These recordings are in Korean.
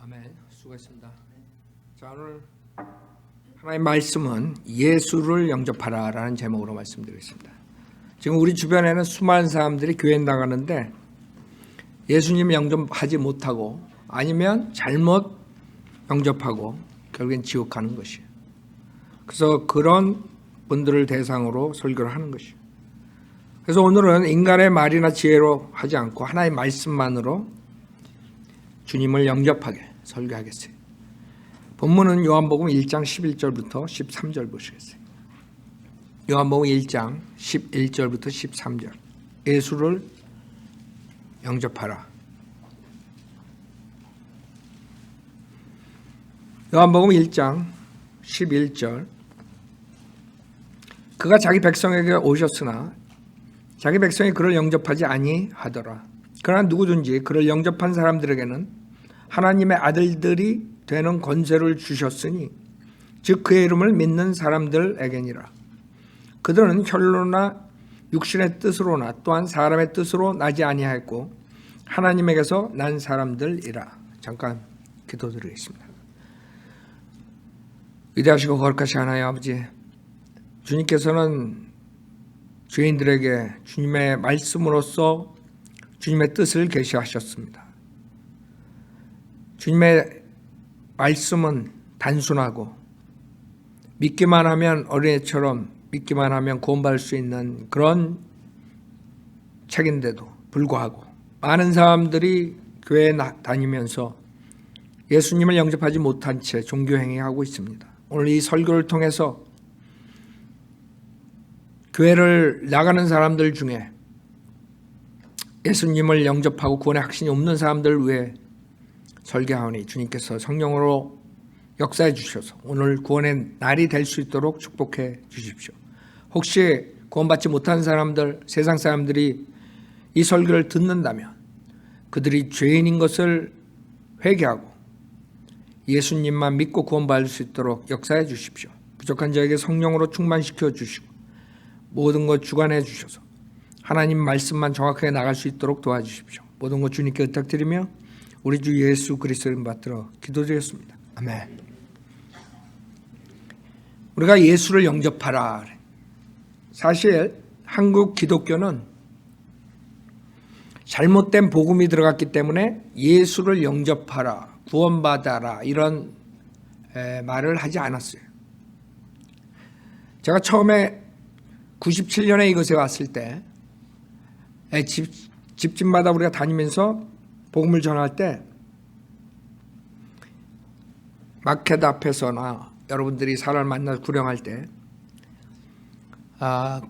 아멘. 수고했습니다. 자, 오늘 하나님의 말씀은 예수를 영접하라 라는 제목으로 말씀드리겠습니다. 지금 우리 주변에는 수많은 사람들이 교회 나가는데 예수님 영접하지 못하고 아니면 잘못 영접하고 결국엔 지옥 가는 것이에요. 그래서 그런 분들을 대상으로 설교를 하는 것이에요. 그래서 오늘은 인간의 말이나 지혜로 하지 않고 하나님의 말씀만으로 주님을 영접하게 설교하겠어요. 본문은 요한복음 1장 11절부터 13절 보시겠어요. 요한복음 1장 11절부터 13절. 예수를 영접하라. 요한복음 1장 11절. 그가 자기 백성에게 오셨으나 자기 백성이 그를 영접하지 아니하더라. 그러나 누구든지 그를 영접한 사람들에게는 하나님의 아들들이 되는 권세를 주셨으니 즉 그의 이름을 믿는 사람들에게니라. 그들은 혈로나 육신의 뜻으로나 또한 사람의 뜻으로 나지 아니하였고 하나님에게서 난 사람들이라. 잠깐 기도드리겠습니다. 위대하시고 거룩하신 하나님 아버지, 주님께서는 죄인들에게 주님의 말씀으로써 주님의 뜻을 계시하셨습니다. 주님의 말씀은 단순하고 믿기만 하면 어린애처럼 믿기만 하면 구원받을 수 있는 그런 책인데도 불구하고 많은 사람들이 교회에 다니면서 예수님을 영접하지 못한 채 종교행위하고 있습니다. 오늘 이 설교를 통해서 교회를 나가는 사람들 중에 예수님을 영접하고 구원의 확신이 없는 사람들을 위해 설교하오니 주님께서 성령으로 역사해 주셔서 오늘 구원의 날이 될 수 있도록 축복해 주십시오. 혹시 구원받지 못한 사람들, 세상 사람들이 이 설교를 듣는다면 그들이 죄인인 것을 회개하고 예수님만 믿고 구원받을 수 있도록 역사해 주십시오. 부족한 저에게 성령으로 충만시켜 주시고 모든 것 주관해 주셔서 하나님 말씀만 정확하게 나갈 수 있도록 도와주십시오. 모든 것 주님께 부탁드리며 우리 주 예수 그리스도 이름 받들어 기도드렸습니다. 아멘. 우리가 예수를 영접하라. 사실 한국 기독교는 잘못된 복음이 들어갔기 때문에 예수를 영접하라, 구원받아라 이런 말을 하지 않았어요. 제가 처음에 97년에 이곳에 왔을 때 집집마다 우리가 다니면서 복음을 전할 때 마켓 앞에서나 여러분들이 사람을 만나서 구령할 때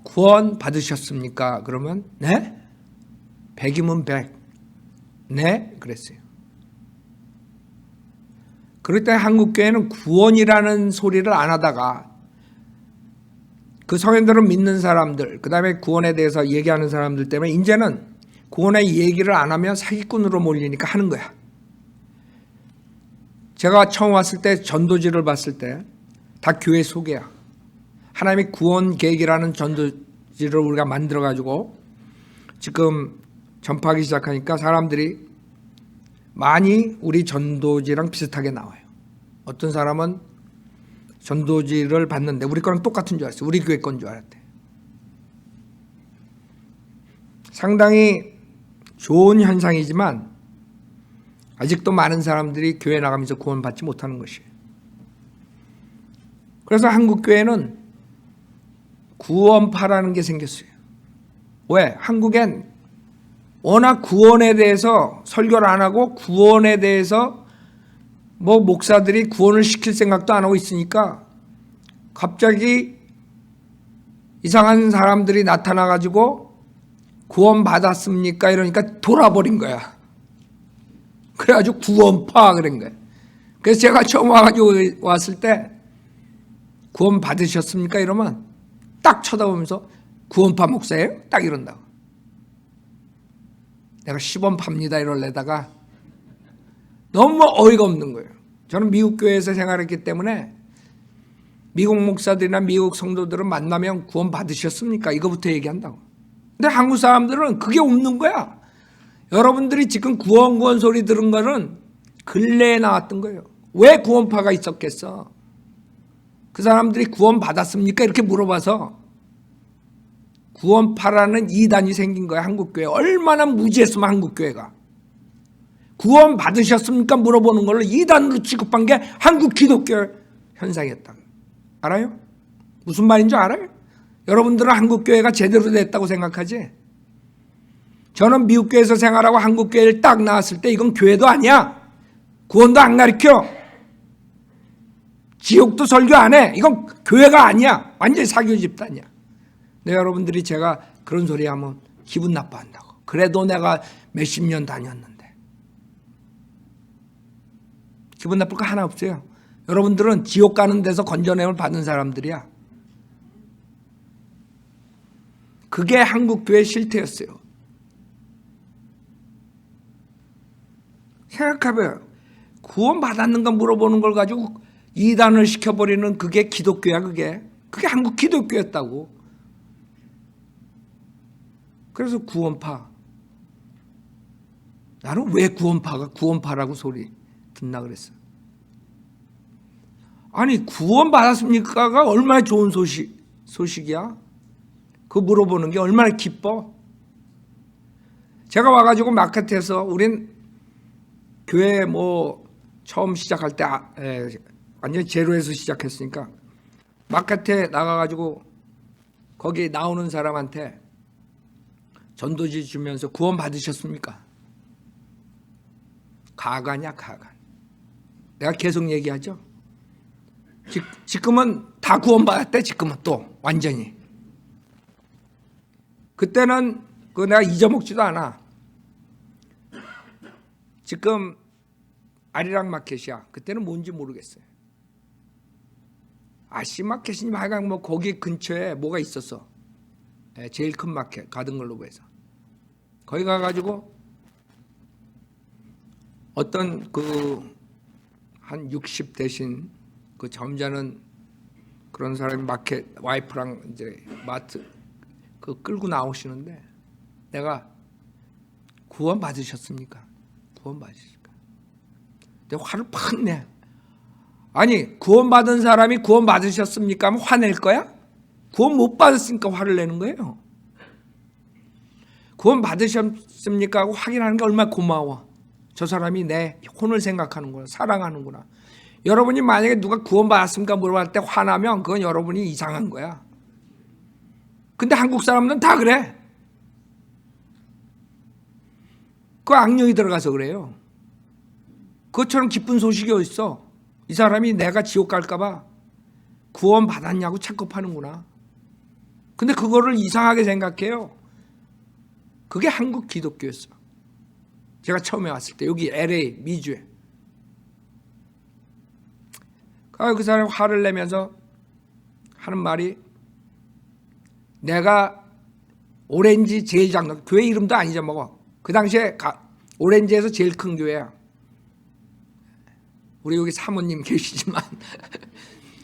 구원 받으셨습니까? 그러면 네? 100이면 100. 네? 그랬어요. 그럴 때 한국교회는 구원이라는 소리를 안 하다가 그 성현들을 믿는 사람들, 그 다음에 구원에 대해서 얘기하는 사람들 때문에 이제는 구원의 얘기를 안 하면 사기꾼으로 몰리니까 하는 거야. 제가 처음 왔을 때 전도지를 봤을 때 다 교회 소개야. 하나님의 구원 계획이라는 전도지를 우리가 만들어가지고 지금 전파하기 시작하니까 사람들이 많이 우리 전도지랑 비슷하게 나와요. 어떤 사람은 전도지를 봤는데 우리 거랑 똑같은 줄 알았어요. 우리 교회 건 줄 알았대. 상당히 좋은 현상이지만 아직도 많은 사람들이 교회 나가면서 구원받지 못하는 것이에요. 그래서 한국교회는 구원파라는 게 생겼어요. 왜? 한국엔 워낙 구원에 대해서 설교를 안 하고 구원에 대해서 목사들이 구원을 시킬 생각도 안 하고 있으니까 갑자기 이상한 사람들이 나타나가지고 구원 받았습니까? 이러니까 돌아버린 거야. 그래가지고 구원파 그런 거야. 그래서 제가 처음 와가지고 왔을 때 구원 받으셨습니까? 이러면 딱 쳐다보면서 구원파 목사예요? 딱 이런다고. 내가 시범 팝니다 이럴래다가 너무 어이가 없는 거예요. 저는 미국 교회에서 생활했기 때문에 미국 목사들이나 미국 성도들은 만나면 구원 받으셨습니까? 이거부터 얘기한다고. 근데 한국 사람들은 그게 없는 거야. 여러분들이 지금 구원 소리 들은 거는 근래에 나왔던 거예요. 왜 구원파가 있었겠어? 그 사람들이 구원 받았습니까? 이렇게 물어봐서 구원파라는 이단이 생긴 거야. 한국교회. 얼마나 무지했으면 한국교회가. 구원 받으셨습니까? 물어보는 걸로 이단으로 취급한 게 한국 기독교 현상이었다. 알아요? 무슨 말인 줄 알아요? 여러분들은 한국교회가 제대로 됐다고 생각하지? 저는 미국교회에서 생활하고 한국교회를 딱 나왔을 때 이건 교회도 아니야. 구원도 안 가르쳐. 지옥도 설교 안 해. 이건 교회가 아니야. 완전히 사교 집단이야. 근데 여러분들이 제가 그런 소리 하면 기분 나빠한다고. 그래도 내가 몇십 년 다녔는데. 기분 나쁠 거 하나 없어요. 여러분들은 지옥 가는 데서 건져냄을 받은 사람들이야. 그게 한국교회의 실태였어요. 생각해봐요. 구원 받았는가 물어보는 걸 가지고 이단을 시켜버리는 그게 기독교야. 그게 한국 기독교였다고. 그래서 구원파. 나는 왜 구원파가 구원파라고 소리 듣나 그랬어. 아니 구원 받았습니까가 얼마나 좋은 소식이야. 그거 물어보는 게 얼마나 기뻐. 제가 와가지고 마켓에서 우린 교회 처음 시작할 때 완전히 제로에서 시작했으니까 마켓에 나가가지고 거기 나오는 사람한테 전도지 주면서 구원 받으셨습니까? 가관이야 가관. 내가 계속 얘기하죠. 지금은 다 구원 받았대. 지금은 또 완전히. 그때는 그거 내가 잊어먹지도 않아. 지금 아리랑 마켓이야. 그때는 뭔지 모르겠어요. 아시 마켓이니 하여간 거기 근처에 뭐가 있었어. 제일 큰 마켓 가든글로브에서. 거기 가가지고 어떤 한 60 대신 그 점잖은 그런 사람이 마켓 와이프랑 이제 마트 끌고 나오시는데 내가 구원 받으셨습니까? 구원 받으실까? 내가 화를 팍 내. 아니 구원 받은 사람이 구원 받으셨습니까? 하면 화낼 거야? 구원 못 받았으니까 화를 내는 거예요. 구원 받으셨습니까? 하고 확인하는 게 얼마나 고마워. 저 사람이 내 혼을 생각하는구나. 사랑하는구나. 여러분이 만약에 누가 구원 받았습니까? 물어볼 때 화나면 그건 여러분이 이상한 거야. 근데 한국 사람들은 다 그래. 그 악령이 들어가서 그래요. 그것처럼 기쁜 소식이 어딨어. 이 사람이 내가 지옥 갈까 봐 구원 받았냐고 체크하는구나. 근데 그거를 이상하게 생각해요. 그게 한국 기독교였어. 제가 처음에 왔을 때 여기 LA 미주에. 그 사람이 화를 내면서 하는 말이 내가 오렌지 제일 장로 교회 이름도 안 잊어먹어. 그 당시에 오렌지에서 제일 큰 교회야. 우리 여기 사모님 계시지만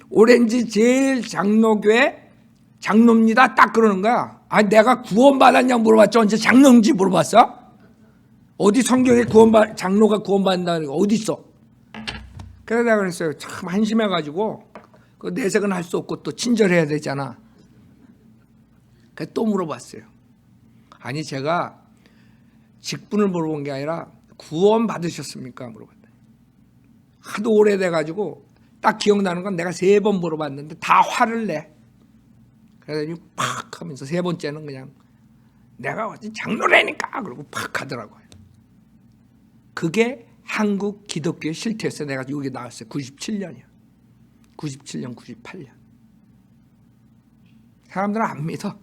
오렌지 제일 장로교회 장로입니다. 딱 그러는 거야. 아니 내가 구원받았냐고 물어봤죠. 언제 장로인지 물어봤어? 어디 성경에 장로가 구원받는다는 거 어디 있어? 그래서 내가 그랬어요. 참 한심해가지고 그 내색은 할 수 없고 또 친절해야 되잖아. 그래서 또 물어봤어요. 아니 제가 직분을 물어본 게 아니라 구원 받으셨습니까? 물어봤다. 하도 오래돼가지고 딱 기억나는 건 내가 3번 물어봤는데 다 화를 내. 그래서 팍 하면서 3번째는 그냥 내가 어디 장로라니까 그러고 팍 하더라고요. 그게 한국 기독교의 실태였어요. 내가 여기 나왔어요. 97년이야. 97년, 98년. 사람들은 안 믿어.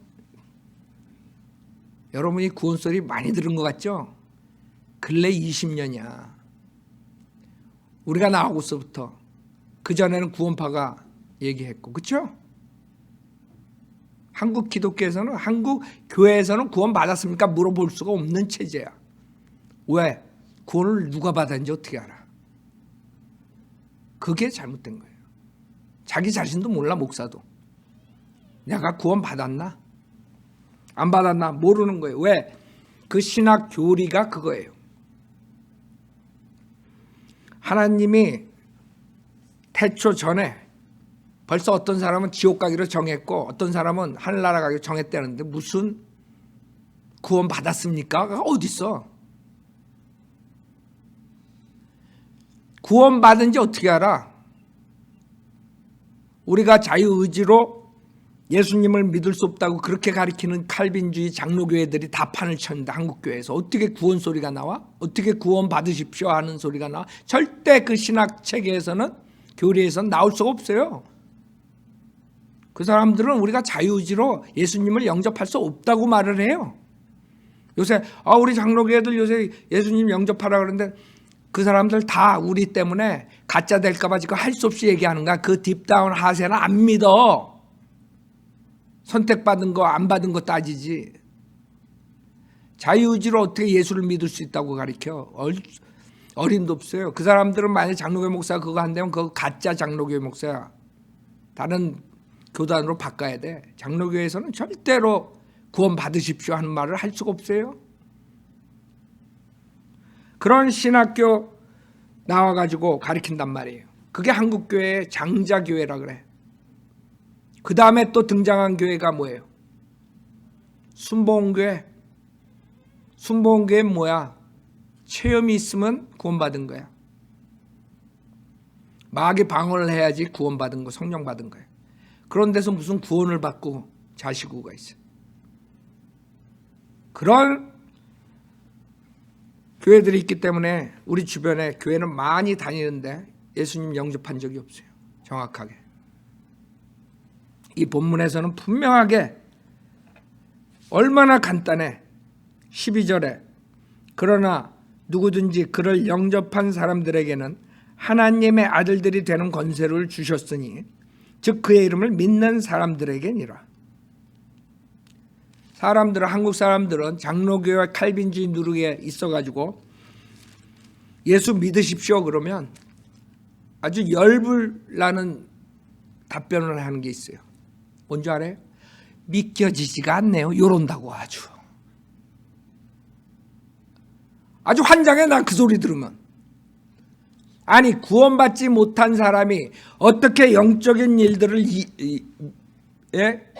여러분이 구원 소리 많이 들은 것 같죠? 근래 20년이야. 우리가 나오고서부터. 그전에는 구원파가 얘기했고. 그렇죠? 한국 기독교에서는 한국 교회에서는 구원 받았습니까? 물어볼 수가 없는 체제야. 왜? 구원을 누가 받았는지 어떻게 알아? 그게 잘못된 거예요. 자기 자신도 몰라. 목사도. 내가 구원 받았나? 안 받았나? 모르는 거예요. 왜? 그 신학 교리가 그거예요. 하나님이 태초 전에 벌써 어떤 사람은 지옥 가기로 정했고 어떤 사람은 하늘나라 가기로 정했다는데 무슨 구원 받았습니까? 어디 있어? 구원 받은지 어떻게 알아? 우리가 자유의지로 예수님을 믿을 수 없다고 그렇게 가리키는 칼빈주의 장로교회들이 다 판을 쳤는데 한국교회에서 어떻게 구원 소리가 나와? 어떻게 구원 받으십시오 하는 소리가 나와? 절대 그 신학 체계에서는 교리에서는 나올 수가 없어요. 그 사람들은 우리가 자유의지로 예수님을 영접할 수 없다고 말을 해요. 요새 우리 장로교회들 요새 예수님 영접하라 그러는데 그 사람들 다 우리 때문에 가짜 될까 봐 지금 할 수 없이 얘기하는 거야. 그 딥다운 하세는 안 믿어. 선택받은 거 안 받은 거 따지지. 자유의지로 어떻게 예수를 믿을 수 있다고 가르쳐? 어림도 없어요. 그 사람들은 만약 장로교회 목사가 그거 한다면 그거 가짜 장로교회 목사야. 다른 교단으로 바꿔야 돼. 장로교회에서는 절대로 구원 받으십시오 하는 말을 할 수가 없어요. 그런 신학교 나와가지고 가르친단 말이에요. 그게 한국교회의 장자교회라 그래. 그 다음에 또 등장한 교회가 뭐예요? 순복음교회. 순복음교회는 뭐야? 체험이 있으면 구원받은 거야. 마귀 방어를 해야지 구원받은 거, 성령 받은 거야. 그런 데서 무슨 구원을 받고 자시구가 있어. 그런 교회들이 있기 때문에 우리 주변에 교회는 많이 다니는데 예수님 영접한 적이 없어요. 정확하게. 이 본문에서는 분명하게 얼마나 간단해. 12절에 그러나 누구든지 그를 영접한 사람들에게는 하나님의 아들들이 되는 권세를 주셨으니 즉 그의 이름을 믿는 사람들에게니라. 사람들은 한국 사람들은 장로교와 칼빈주의 누르게 있어가지고 예수 믿으십시오 그러면 아주 열불 나는 답변을 하는 게 있어요. 뭔지 알아요? 믿겨지지가 않네요. 요런다고 아주 환장해. 난 그 소리 들으면. 아니 구원받지 못한 사람이 어떻게 영적인 일들을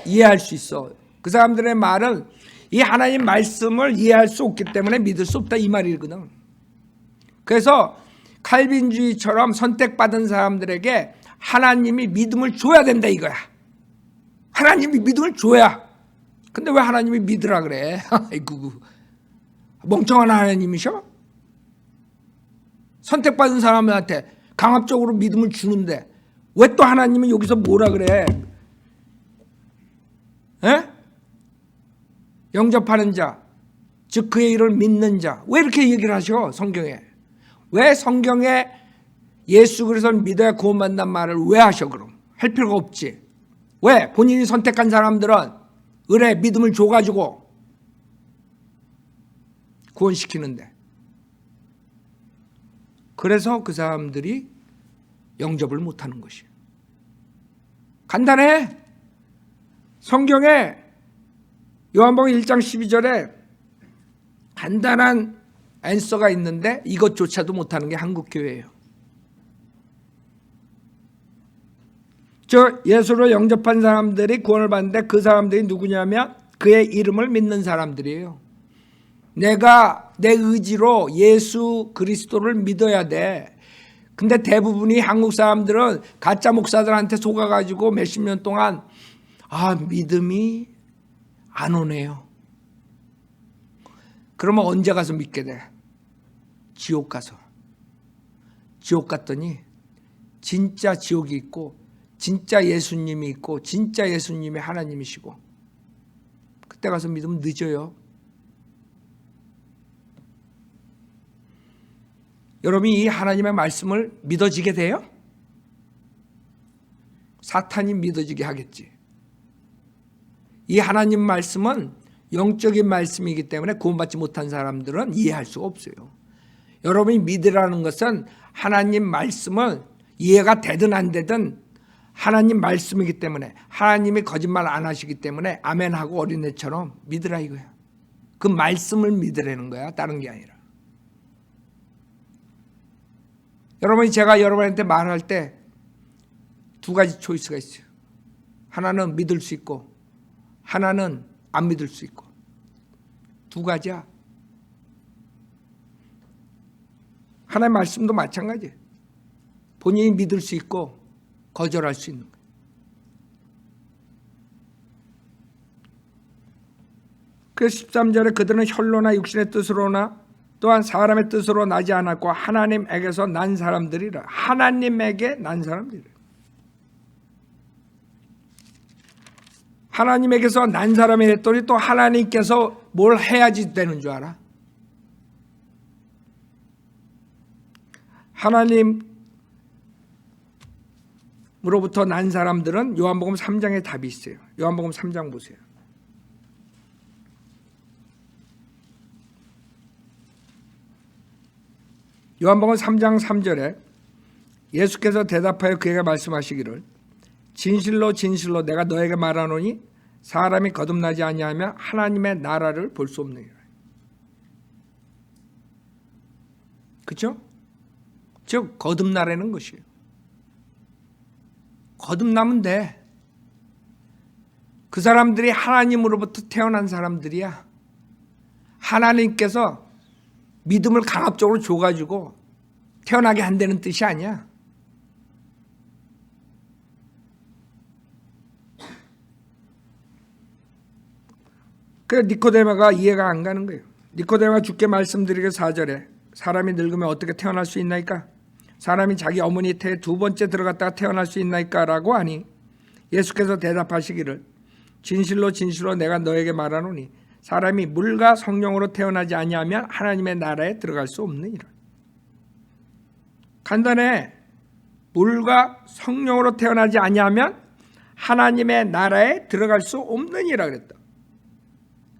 이해할 수 있어? 그 사람들의 말은 이 하나님 말씀을 이해할 수 없기 때문에 믿을 수 없다 이 말이거든. 그래서 칼빈주의처럼 선택받은 사람들에게 하나님이 믿음을 줘야 된다 이거야. 하나님이 믿음을 줘야. 근데 왜 하나님이 믿으라 그래? 아이고 멍청한 하나님이셔? 선택받은 사람한테 강압적으로 믿음을 주는데 왜 또 하나님은 여기서 뭐라 그래? 에? 영접하는 자, 즉 그의 이름을 믿는 자. 왜 이렇게 얘기를 하셔? 성경에. 왜 성경에 예수 그리스도를 믿어야 구원받는단 말을 왜 하셔 그럼? 할 필요가 없지. 왜? 본인이 선택한 사람들은 의뢰 믿음을 줘가지고 구원시키는데. 그래서 그 사람들이 영접을 못하는 것이에요. 간단해. 성경에 요한복음 1장 12절에 간단한 앤서가 있는데 이것조차도 못하는 게 한국교회예요. 저 예수로 영접한 사람들이 구원을 받는데 그 사람들이 누구냐면 그의 이름을 믿는 사람들이에요. 내가 내 의지로 예수 그리스도를 믿어야 돼. 근데 대부분이 한국 사람들은 가짜 목사들한테 속아가지고 몇십 년 동안 믿음이 안 오네요. 그러면 언제 가서 믿게 돼? 지옥 가서. 지옥 갔더니 진짜 지옥이 있고 진짜 예수님이 있고 진짜 예수님이 하나님이시고 그때 가서 믿으면 늦어요. 여러분이 이 하나님의 말씀을 믿어지게 돼요? 사탄이 믿어지게 하겠지. 이 하나님 말씀은 영적인 말씀이기 때문에 구원받지 못한 사람들은 이해할 수가 없어요. 여러분이 믿으라는 것은 하나님 말씀을 이해가 되든 안 되든 하나님 말씀이기 때문에 하나님이 거짓말 안 하시기 때문에 아멘하고 어린애처럼 믿으라 이거야. 그 말씀을 믿으라는 거야. 다른 게 아니라. 여러분이 제가 여러분한테 말할 때 두 가지 초이스가 있어요. 하나는 믿을 수 있고 하나는 안 믿을 수 있고. 두 가지야. 하나님의 말씀도 마찬가지예요. 본인이 믿을 수 있고 거절할 수 있는 거예요. 그래서 13절에 그들은 혈로나 육신의 뜻으로나 또한 사람의 뜻으로 나지 않았고 하나님에게서 난 사람들이라. 하나님에게 난 사람들이라. 하나님에게서 난 사람이 됐더니 또 하나님께서 뭘 해야지 되는 줄 알아? 하나님으로부터 난 사람들은 요한복음 3장에 답이 있어요. 요한복음 3장 보세요. 요한복음 3장 3절에 예수께서 대답하여 그에게 말씀하시기를 진실로 진실로 내가 너에게 말하노니 사람이 거듭나지 아니하면 하나님의 나라를 볼 수 없느니라. 그렇죠? 즉 거듭나라는 것이에요. 거듭나면 돼. 그 사람들이 하나님으로부터 태어난 사람들이야. 하나님께서 믿음을 강압적으로 줘가지고 태어나게 한다는 뜻이 아니야. 그래 니코데모가 이해가 안 가는 거예요. 니코데모가 주께 말씀드리게 4절에 사람이 늙으면 어떻게 태어날 수 있나이까? 사람이 자기 어머니 태에 두 번째 들어갔다가 태어날 수 있나이까? 라고 하니 예수께서 대답하시기를 진실로 진실로 내가 너에게 말하노니 사람이 물과 성령으로 태어나지 아니하면 하나님의 나라에 들어갈 수 없느니라. 간단해. 물과 성령으로 태어나지 아니하면 하나님의 나라에 들어갈 수 없느니라 그랬다.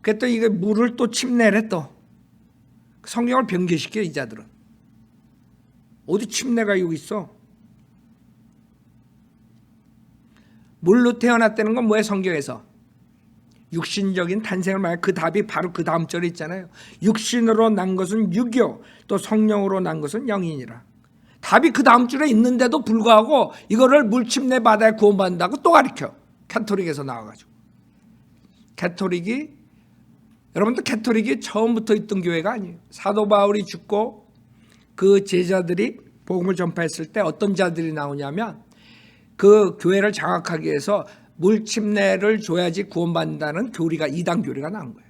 그랬더니 이게 물을 또 침내래 또. 성경을 변개시켜 이 자들은. 어디 침내가 여기 있어? 물로 태어났다는 건 뭐예요? 성경에서 육신적인 탄생을 말해. 그 답이 바로 그 다음 절에 있잖아요. 육신으로 난 것은 육이요 또 성령으로 난 것은 영이니라. 답이 그 다음 줄에 있는데도 불구하고 이거를 물침내 바다에 구원받는다고 또 가르쳐. 캐토릭에서 나와가지고. 캐토릭이 여러분들 캐토릭이 처음부터 있던 교회가 아니에요. 사도 바울이 죽고 그 제자들이 복음을 전파했을 때 어떤 자들이 나오냐면 그 교회를 장악하기 위해서 물침례를 줘야지 구원받는다는 교리가 이단 교리가 나온 거예요.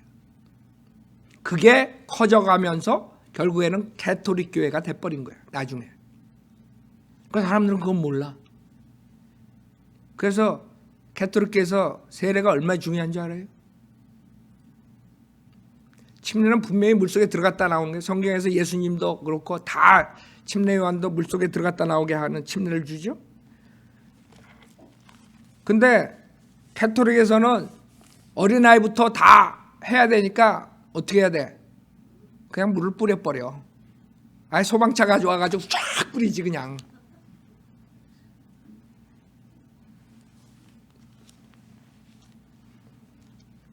그게 커져가면서 결국에는 캐토릭 교회가 돼버린 거예요. 나중에. 그 사람들은 그건 몰라. 그래서 캐토릭교에서 세례가 얼마나 중요한 줄 알아요? 침례는 분명히 물속에 들어갔다 나오는 게 성경에서 예수님도 그렇고 다 침례 요한도 물속에 들어갔다 나오게 하는 침례를 주죠. 근데 캐토릭에서는 어린아이부터 다 해야 되니까 어떻게 해야 돼? 그냥 물을 뿌려버려. 아예 소방차 가져와가지고 쫙 뿌리지 그냥.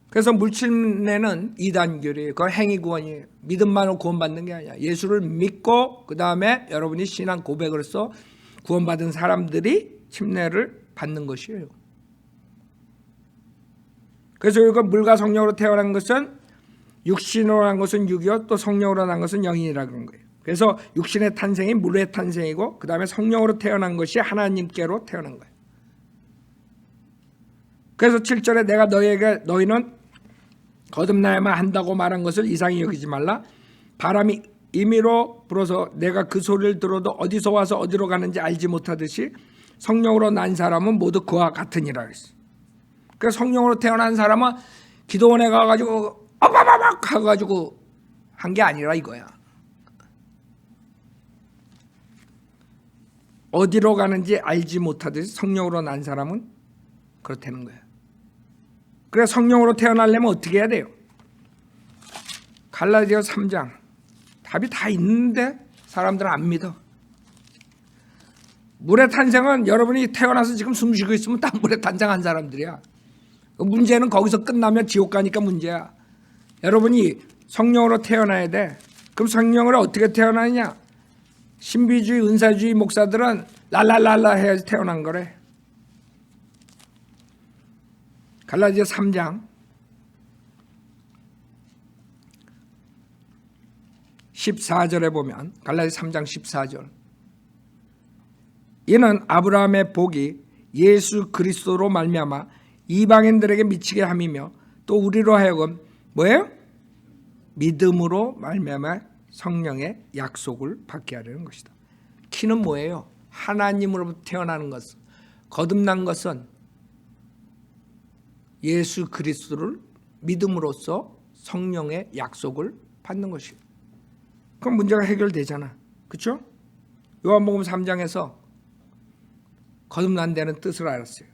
그래서 물침례는 이단교리예요. 그건 행위구원이에요. 믿음만으로 구원받는 게 아니야. 예수를 믿고 그 다음에 여러분이 신앙 고백으로서 구원받은 사람들이 침례를 받는 것이에요. 그래서 이거 물과 성령으로 태어난 것은 육신으로 난 것은 육이요 또 성령으로 난 것은 영이라 그런 거예요. 그래서 육신의 탄생이 물의 탄생이고 그 다음에 성령으로 태어난 것이 하나님께로 태어난 거예요. 그래서 7절에 내가 너희는 거듭나야만 한다고 말한 것을 이상히 여기지 말라. 바람이 임의로 불어서 내가 그 소리를 들어도 어디서 와서 어디로 가는지 알지 못하듯이 성령으로 난 사람은 모두 그와 같으니라 그랬어. 그래서 성령으로 태어난 사람은 기도원에 가가지고 어바바박 하가지고 한 게 아니라 이거야. 어디로 가는지 알지 못하듯이 성령으로 난 사람은 그렇다는 거야. 그래서 성령으로 태어나려면 어떻게 해야 돼요? 갈라디아서 3장 답이 다 있는데 사람들은 안 믿어. 물의 탄생은 여러분이 태어나서 지금 숨쉬고 있으면 다 물에 탄생한 사람들이야. 문제는 거기서 끝나면 지옥 가니까 문제야. 여러분이 성령으로 태어나야 돼. 그럼 성령으로 어떻게 태어나느냐? 신비주의, 은사주의 목사들은 랄랄랄라 해야지 태어난 거래. 갈라디아 3장 14절에 보면, 갈라디아 3장 14절, 이는 아브라함의 복이 예수 그리스도로 말미암아 이방인들에게 미치게 함이며 또 우리로 하여금 뭐예요? 믿음으로 말미암아 성령의 약속을 받게 하려는 것이다. 키는 뭐예요? 하나님으로부터 태어나는 것은, 거듭난 것은 예수 그리스도를 믿음으로써 성령의 약속을 받는 것이에요. 그럼 문제가 해결되잖아. 그렇죠? 요한복음 3장에서 거듭난다는 뜻을 알았어요.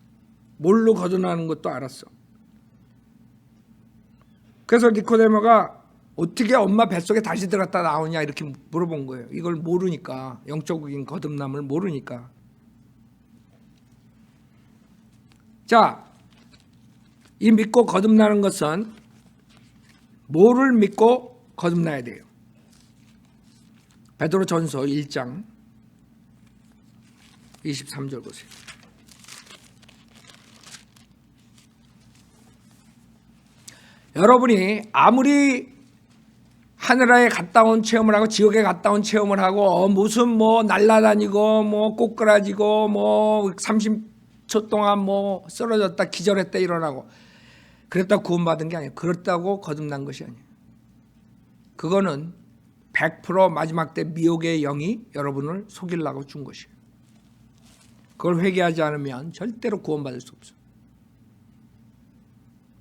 뭘로 거듭나는 것도 알았어. 그래서 니코데모가 어떻게 엄마 뱃속에 다시 들어갔다 나오냐 이렇게 물어본 거예요. 이걸 모르니까, 영적인 거듭남을 모르니까. 자, 이 믿고 거듭나는 것은 뭐를 믿고 거듭나야 돼요? 베드로전서 1장 23절 보세요. 여러분이 아무리 하늘에 갔다 온 체험을 하고 지옥에 갔다 온 체험을 하고 무슨 뭐 날라다니고 뭐 꼬꾸라지고 뭐 30초 동안 뭐 쓰러졌다 기절했다 일어나고 그랬다고 구원받은 게 아니에요. 그렇다고 거듭난 것이 아니에요. 그거는 100% 마지막 때 미혹의 영이 여러분을 속이려고 준 것이에요. 그걸 회개하지 않으면 절대로 구원받을 수 없어요.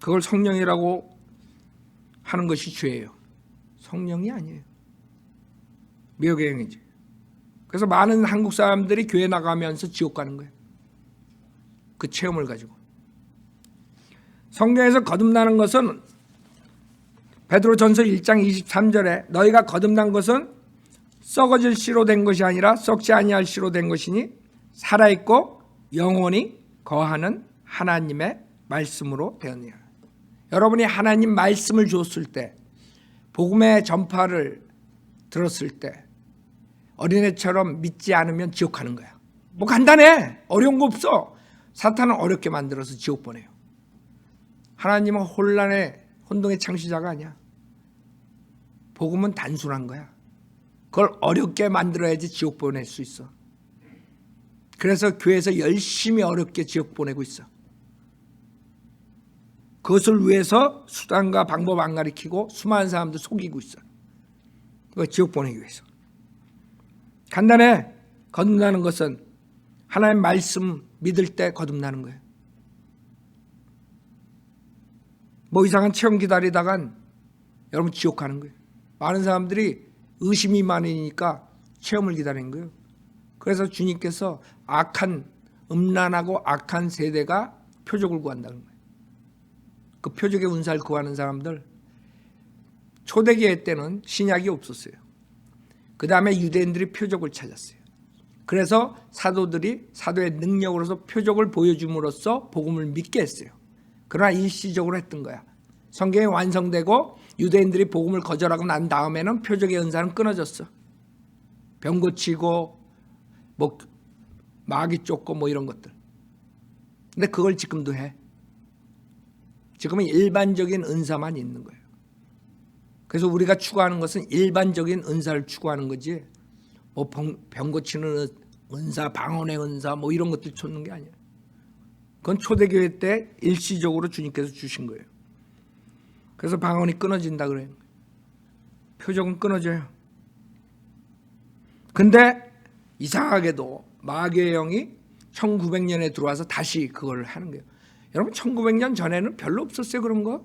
그걸 성령이라고 하는 것이 죄예요. 성령이 아니에요. 미혹의 영이지. 그래서 많은 한국 사람들이 교회 나가면서 지옥 가는 거예요. 그 체험을 가지고. 성경에서 거듭나는 것은 베드로전서 1장 23절에 너희가 거듭난 것은 썩어질 씨로 된 것이 아니라 썩지 아니할 씨로 된 것이니 살아있고 영원히 거하는 하나님의 말씀으로 되었느니라. 여러분이 하나님 말씀을 줬을 때, 복음의 전파를 들었을 때 어린애처럼 믿지 않으면 지옥 가는 거야. 뭐 간단해. 어려운 거 없어. 사탄은 어렵게 만들어서 지옥 보내요. 하나님은 혼동의 창시자가 아니야. 복음은 단순한 거야. 그걸 어렵게 만들어야지 지옥 보낼 수 있어. 그래서 교회에서 열심히 어렵게 지옥 보내고 있어. 그것을 위해서 수단과 방법 안 가리키고 수많은 사람들 속이고 있어. 그거 지옥 보내기 위해서. 간단해. 거듭나는 것은 하나님 말씀 믿을 때 거듭나는 거예요. 뭐 이상한 체험 기다리다간 여러분 지옥 가는 거예요. 많은 사람들이 의심이 많으니까 체험을 기다리는 거예요. 그래서 주님께서 음란하고 악한 세대가 표적을 구한다는 거예요. 그 표적의 은사를 구하는 사람들, 초대교회 때는 신약이 없었어요. 그 다음에 유대인들이 표적을 찾았어요. 그래서 사도들이 사도의 능력으로서 표적을 보여줌으로써 복음을 믿게 했어요. 그러나 일시적으로 했던 거야. 성경이 완성되고 유대인들이 복음을 거절하고 난 다음에는 표적의 은사는 끊어졌어. 병 고치고 뭐 마귀 쫓고 뭐 이런 것들. 근데 그걸 지금도 해. 지금은 일반적인 은사만 있는 거예요. 그래서 우리가 추구하는 것은 일반적인 은사를 추구하는 거지, 뭐 병 고치는 은사, 방언의 은사 뭐 이런 것들 찾는 게 아니야. 그건 초대교회 때 일시적으로 주님께서 주신 거예요. 그래서 방언이 끊어진다 그래요. 표적은 끊어져요. 근데 이상하게도 마귀의 영이 1900년에 들어와서 다시 그걸 하는 거예요. 여러분 1900년 전에는 별로 없었어요 그런 거.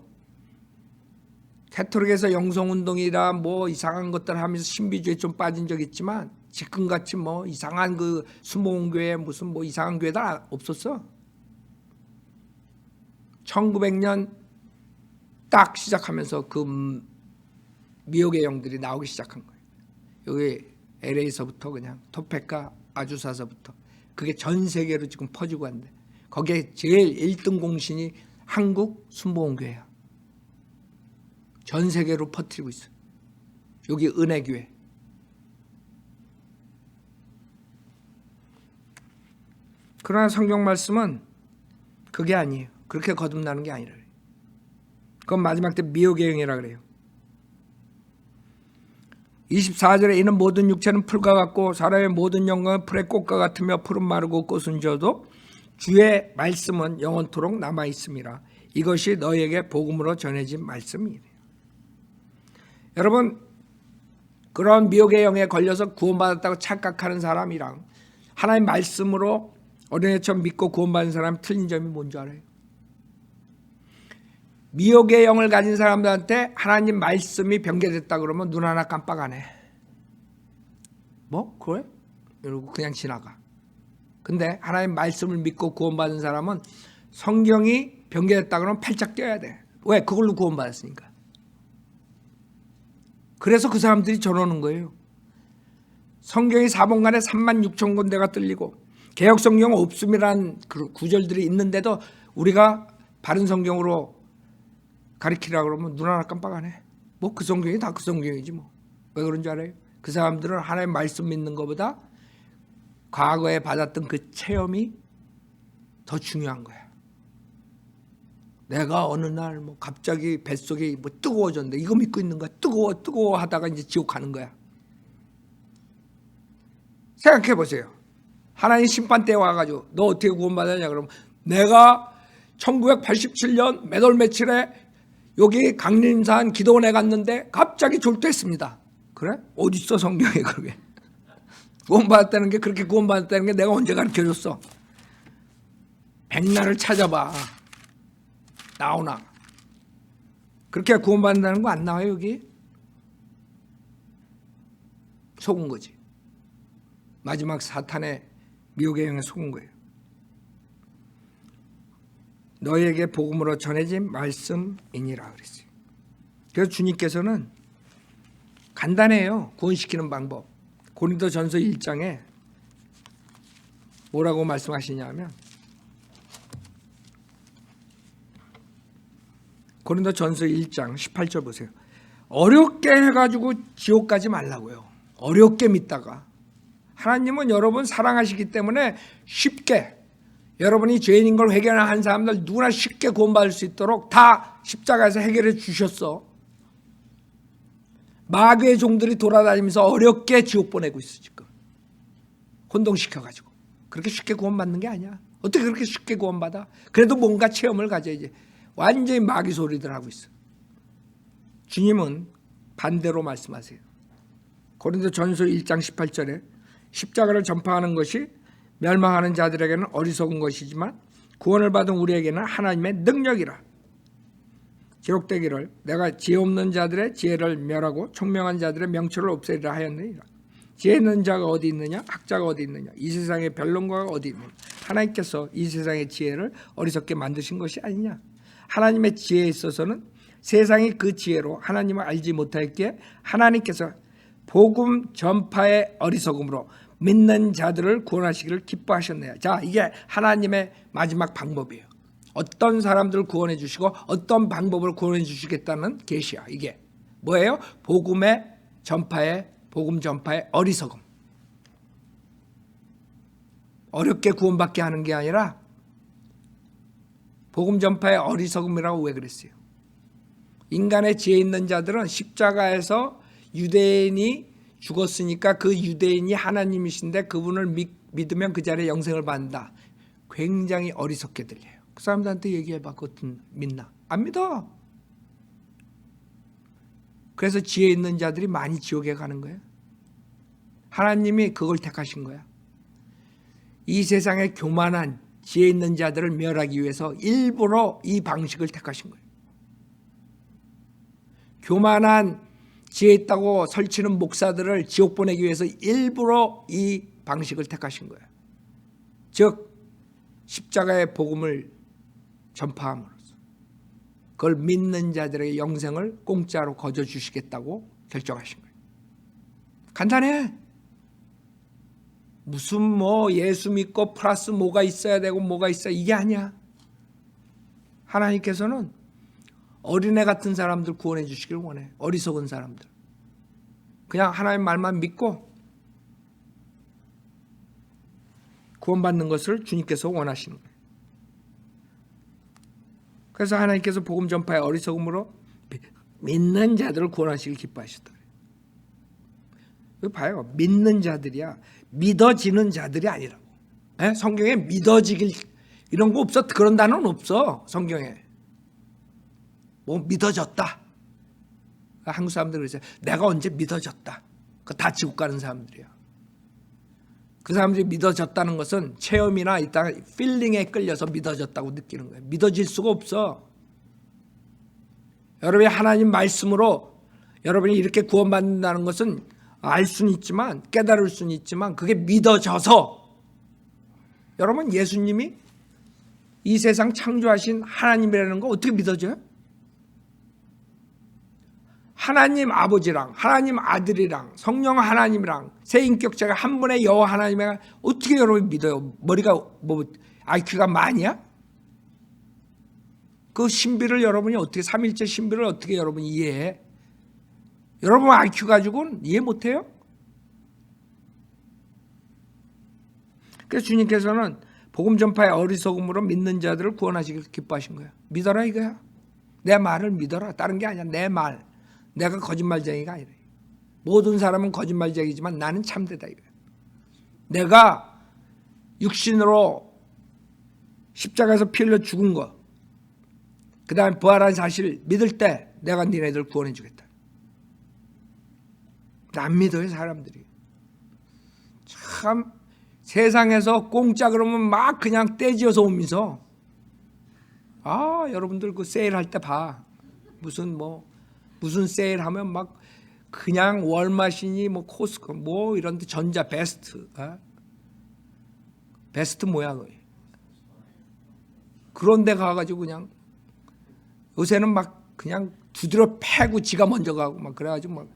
캐톨릭에서 영성운동이라 뭐 이상한 것들 하면서 신비주의에 좀 빠진 적 있지만 지금같이 뭐 이상한 그 수목원교회 무슨 뭐 이상한 교회들 없었어. 1900년 딱 시작하면서 그 미혹의 영들이 나오기 시작한 거예요. 여기 LA에서부터 그냥 토페카 아주사서부터 그게 전 세계로 지금 퍼지고 한대. 거기에 제일 1등 공신이 한국 순복음교회야. 전 세계로 퍼뜨리고 있어. 여기 은혜교회. 그러나 성경 말씀은 그게 아니에요. 그렇게 거듭나는 게 아니라. 그건 마지막 때 미혹의 영이라 그래요. 24절에 이는 모든 육체는 풀과 같고 사람의 모든 영광은 풀의 꽃과 같으며 풀은 마르고 꽃은 져도 주의 말씀은 영원토록 남아 있음이라. 이것이 너희에게 복음으로 전해진 말씀이래요. 여러분, 그런 미혹의 영에 걸려서 구원받았다고 착각하는 사람이랑 하나님 말씀으로 어린애처럼 믿고 구원받은 사람 틀린 점이 뭔지 알아요? 미혹의 영을 가진 사람들한테 하나님 말씀이 변개됐다 그러면 눈 하나 깜빡 안 해. 뭐? 그래? 이러고 그냥 지나가. 근데 하나님 말씀을 믿고 구원받은 사람은 성경이 변개됐다 그러면 팔짝 뛰어야 돼. 왜? 그걸로 구원받았으니까. 그래서 그 사람들이 저러는 거예요. 성경이 4번간에 36,000군데가 뜰리고 개혁성경 없음이란 구절들이 있는데도 우리가 바른 성경으로 가리키라 그러면 눈 하나 깜빡 안 해. 뭐 그 성경이 다 그 성경이지 뭐. 왜 그런 줄 알아요? 그 사람들은 하나님 말씀 믿는 것보다 과거에 받았던 그 체험이 더 중요한 거야. 내가 어느 날 뭐 갑자기 뱃속이 뭐 뜨거워졌는데 이거 믿고 있는 거야. 뜨거워 하다가 이제 지옥 가는 거야. 생각해 보세요. 하나님 심판대에 와가지고 너 어떻게 구원받았냐 그러면 내가 1987년 몇 월 며칠에 여기 강림산 기도원에 갔는데 갑자기 졸도했습니다. 그래? 어디 있어 성경에 그러게. 구원받았다는 게 그렇게 구원받았다는 게 내가 언제 가르쳐줬어? 백날을 찾아봐. 나오나? 그렇게 구원받는다는 거 안 나와요 여기? 속은 거지. 마지막 사탄의 미혹의 영에 속은 거예요. 너희에게 복음으로 전해진 말씀이니라 그랬어요. 그래서 주님께서는 간단해요. 구원시키는 방법. 고린도전서 1장에 뭐라고 말씀하시냐면 고린도전서 1장 18절 보세요. 어렵게 해가지고 지옥 가지 말라고요. 어렵게 믿다가 하나님은 여러분 사랑하시기 때문에 쉽게 여러분이 죄인인 걸 회개한 사람들 누구나 쉽게 구원받을 수 있도록 다 십자가에서 해결해 주셨어. 마귀의 종들이 돌아다니면서 어렵게 지옥 보내고 있어 지금. 혼동시켜가지고. 그렇게 쉽게 구원받는 게 아니야. 어떻게 그렇게 쉽게 구원받아? 그래도 뭔가 체험을 가져야지. 완전히 마귀 소리들 하고 있어. 주님은 반대로 말씀하세요. 고린도전서 1장 18절에 십자가를 전파하는 것이 멸망하는 자들에게는 어리석은 것이지만 구원을 받은 우리에게는 하나님의 능력이라. 기록되기를 내가 지혜 없는 자들의 지혜를 멸하고 총명한 자들의 명철을 없애리라 하였느니라. 지혜 있는 자가 어디 있느냐? 학자가 어디 있느냐? 이 세상의 변론가가 어디 있느냐? 하나님께서 이 세상의 지혜를 어리석게 만드신 것이 아니냐? 하나님의 지혜에 있어서는 세상이 그 지혜로 하나님을 알지 못하였기에 하나님께서 복음 전파의 어리석음으로 믿는 자들을 구원하시기를 기뻐하셨네요. 자, 이게 하나님의 마지막 방법이에요. 어떤 사람들을 구원해 주시고 어떤 방법을 구원해 주시겠다는 계시야. 이게 뭐예요? 복음 전파의 어리석음. 어렵게 구원받게 하는 게 아니라 복음 전파의 어리석음이라고 왜 그랬어요? 인간의 지혜 있는 자들은 십자가에서 유대인이 죽었으니까 그 유대인이 하나님이신데 그분을 믿으면 그 자리에 영생을 받는다. 굉장히 어리석게 들려요. 그 사람들한테 얘기해봐. 그것은 믿나? 안 믿어. 그래서 지혜 있는 자들이 많이 지옥에 가는 거예요. 하나님이 그걸 택하신 거야. 이 세상에 교만한 지혜 있는 자들을 멸하기 위해서 일부러 이 방식을 택하신 거예요. 교만한 지혜 있다고 설치는 목사들을 지옥 보내기 위해서 일부러 이 방식을 택하신 거예요. 즉 십자가의 복음을 전파함으로써 그걸 믿는 자들의 영생을 공짜로 거저 주시겠다고 결정하신 거예요. 간단해. 무슨 뭐 예수 믿고 플러스 뭐가 있어야 되고 뭐가 있어야 이게 아니야. 하나님께서는 어린애 같은 사람들 구원해 주시길 원해. 어리석은 사람들. 그냥 하나님 말만 믿고 구원받는 것을 주님께서 원하시는 거예요. 그래서 하나님께서 복음 전파의 어리석음으로 믿는 자들을 구원하시길 기뻐하셨다. 이거 봐요. 믿는 자들이야. 믿어지는 자들이 아니라고. 에? 성경에 믿어지길 이런 거 없어. 그런 단어는 없어. 성경에. 뭐 믿어졌다. 한국 사람들 그러죠. 내가 언제 믿어졌다. 그거 다 지고 가는 사람들이야. 그 사람들이 믿어졌다는 것은 체험이나 이따가 필링에 끌려서 믿어졌다고 느끼는 거예요. 믿어질 수가 없어. 여러분이 하나님 말씀으로 여러분이 이렇게 구원받는다는 것은 알 수는 있지만 깨달을 수는 있지만 그게 믿어져서 여러분 예수님이 이 세상 창조하신 하나님이라는 거 어떻게 믿어져요? 하나님 아버지랑 하나님 아들이랑 성령 하나님이랑 세 인격자가 한 분의 여호와 하나님을 어떻게 여러분이 믿어요? 머리가 뭐 IQ가 많이야? 그 신비를 여러분이 어떻게 삼일째 신비를 어떻게 여러분이 이해해? 여러분 IQ 가지고는 이해 못해요? 그래서 주님께서는 복음 전파의 어리석음으로 믿는 자들을 구원하시길 기뻐하신 거예요. 믿어라 이거야. 내 말을 믿어라. 다른 게 아니야. 내 말. 내가 거짓말쟁이가 아니라. 모든 사람은 거짓말쟁이지만 나는 참되다 이거야. 내가 육신으로 십자가에서 피 흘려 죽은 거, 그 다음에 부활한 사실 믿을 때 내가 니네들 구원해 주겠다. 안 믿어요 사람들이. 참 세상에서 공짜 그러면 막 그냥 떼지어서 오면서 여러분들 그 세일할 때 봐. 무슨 세일하면 막 그냥 월마시니 뭐 코스코 뭐 이런 데 전자 베스트 베스트 뭐야 거의. 그런 데 가가지고 그냥 요새는 막 그냥 두드려 패고 지가 먼저 가고 막 그래가지고 막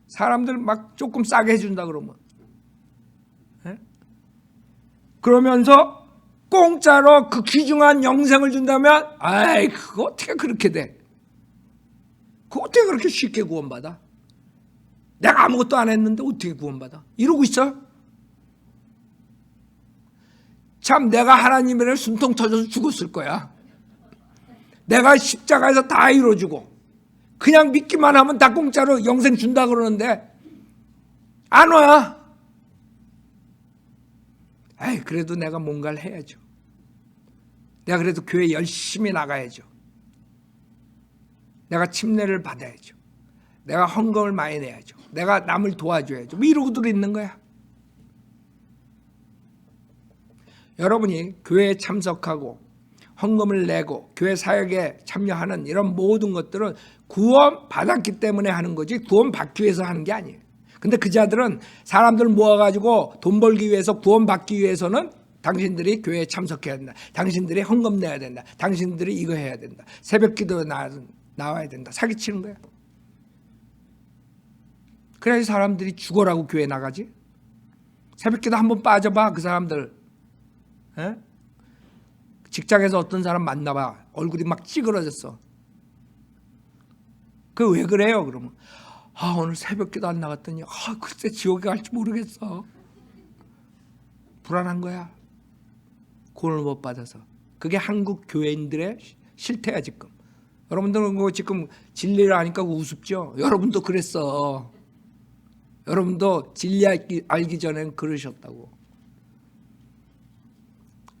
사람들 막 조금 싸게 해준다 그러면 그러면서 공짜로 그 귀중한 영생을 준다면 아이 그거 어떻게 그렇게 돼? 그거 어떻게 그렇게 쉽게 구원받아? 내가 아무것도 안 했는데 어떻게 구원받아? 이러고 있어? 참 내가 하나님이랑 숨통 터져서 죽었을 거야. 내가 십자가에서 다 이루어주고 그냥 믿기만 하면 다 공짜로 영생 준다 그러는데 안 와. 에이, 그래도 내가 뭔가를 해야죠. 내가 그래도 교회 열심히 나가야죠. 내가 침례를 받아야죠. 내가 헌금을 많이 내야죠. 내가 남을 도와줘야죠. 뭐 이러고들 있는 거야. 여러분이 교회에 참석하고 헌금을 내고 교회 사역에 참여하는 이런 모든 것들은 구원 받았기 때문에 하는 거지 구원 받기 위해서 하는 게 아니에요. 근데 그 자들은 사람들 모아가지고 돈 벌기 위해서 구원 받기 위해서는 당신들이 교회에 참석해야 된다. 당신들이 헌금 내야 된다. 당신들이 이거 해야 된다. 새벽 기도 나와야 된다. 사기치는 거야. 그래야지 사람들이 죽어라고 교회 나가지. 새벽 기도 한번 빠져봐 그 사람들. 에? 직장에서 어떤 사람 만나봐. 얼굴이 막 찌그러졌어. 그 왜 그래요? 그러면 오늘 새벽기도 안 나갔더니 글쎄 지옥에 갈지 모르겠어. 불안한 거야. 구원을 못 받아서. 그게 한국 교회인들의 실태야 지금. 여러분들은 그 지금 진리를 아니까 우습죠? 여러분도 그랬어. 여러분도 진리 알기 전엔 그러셨다고.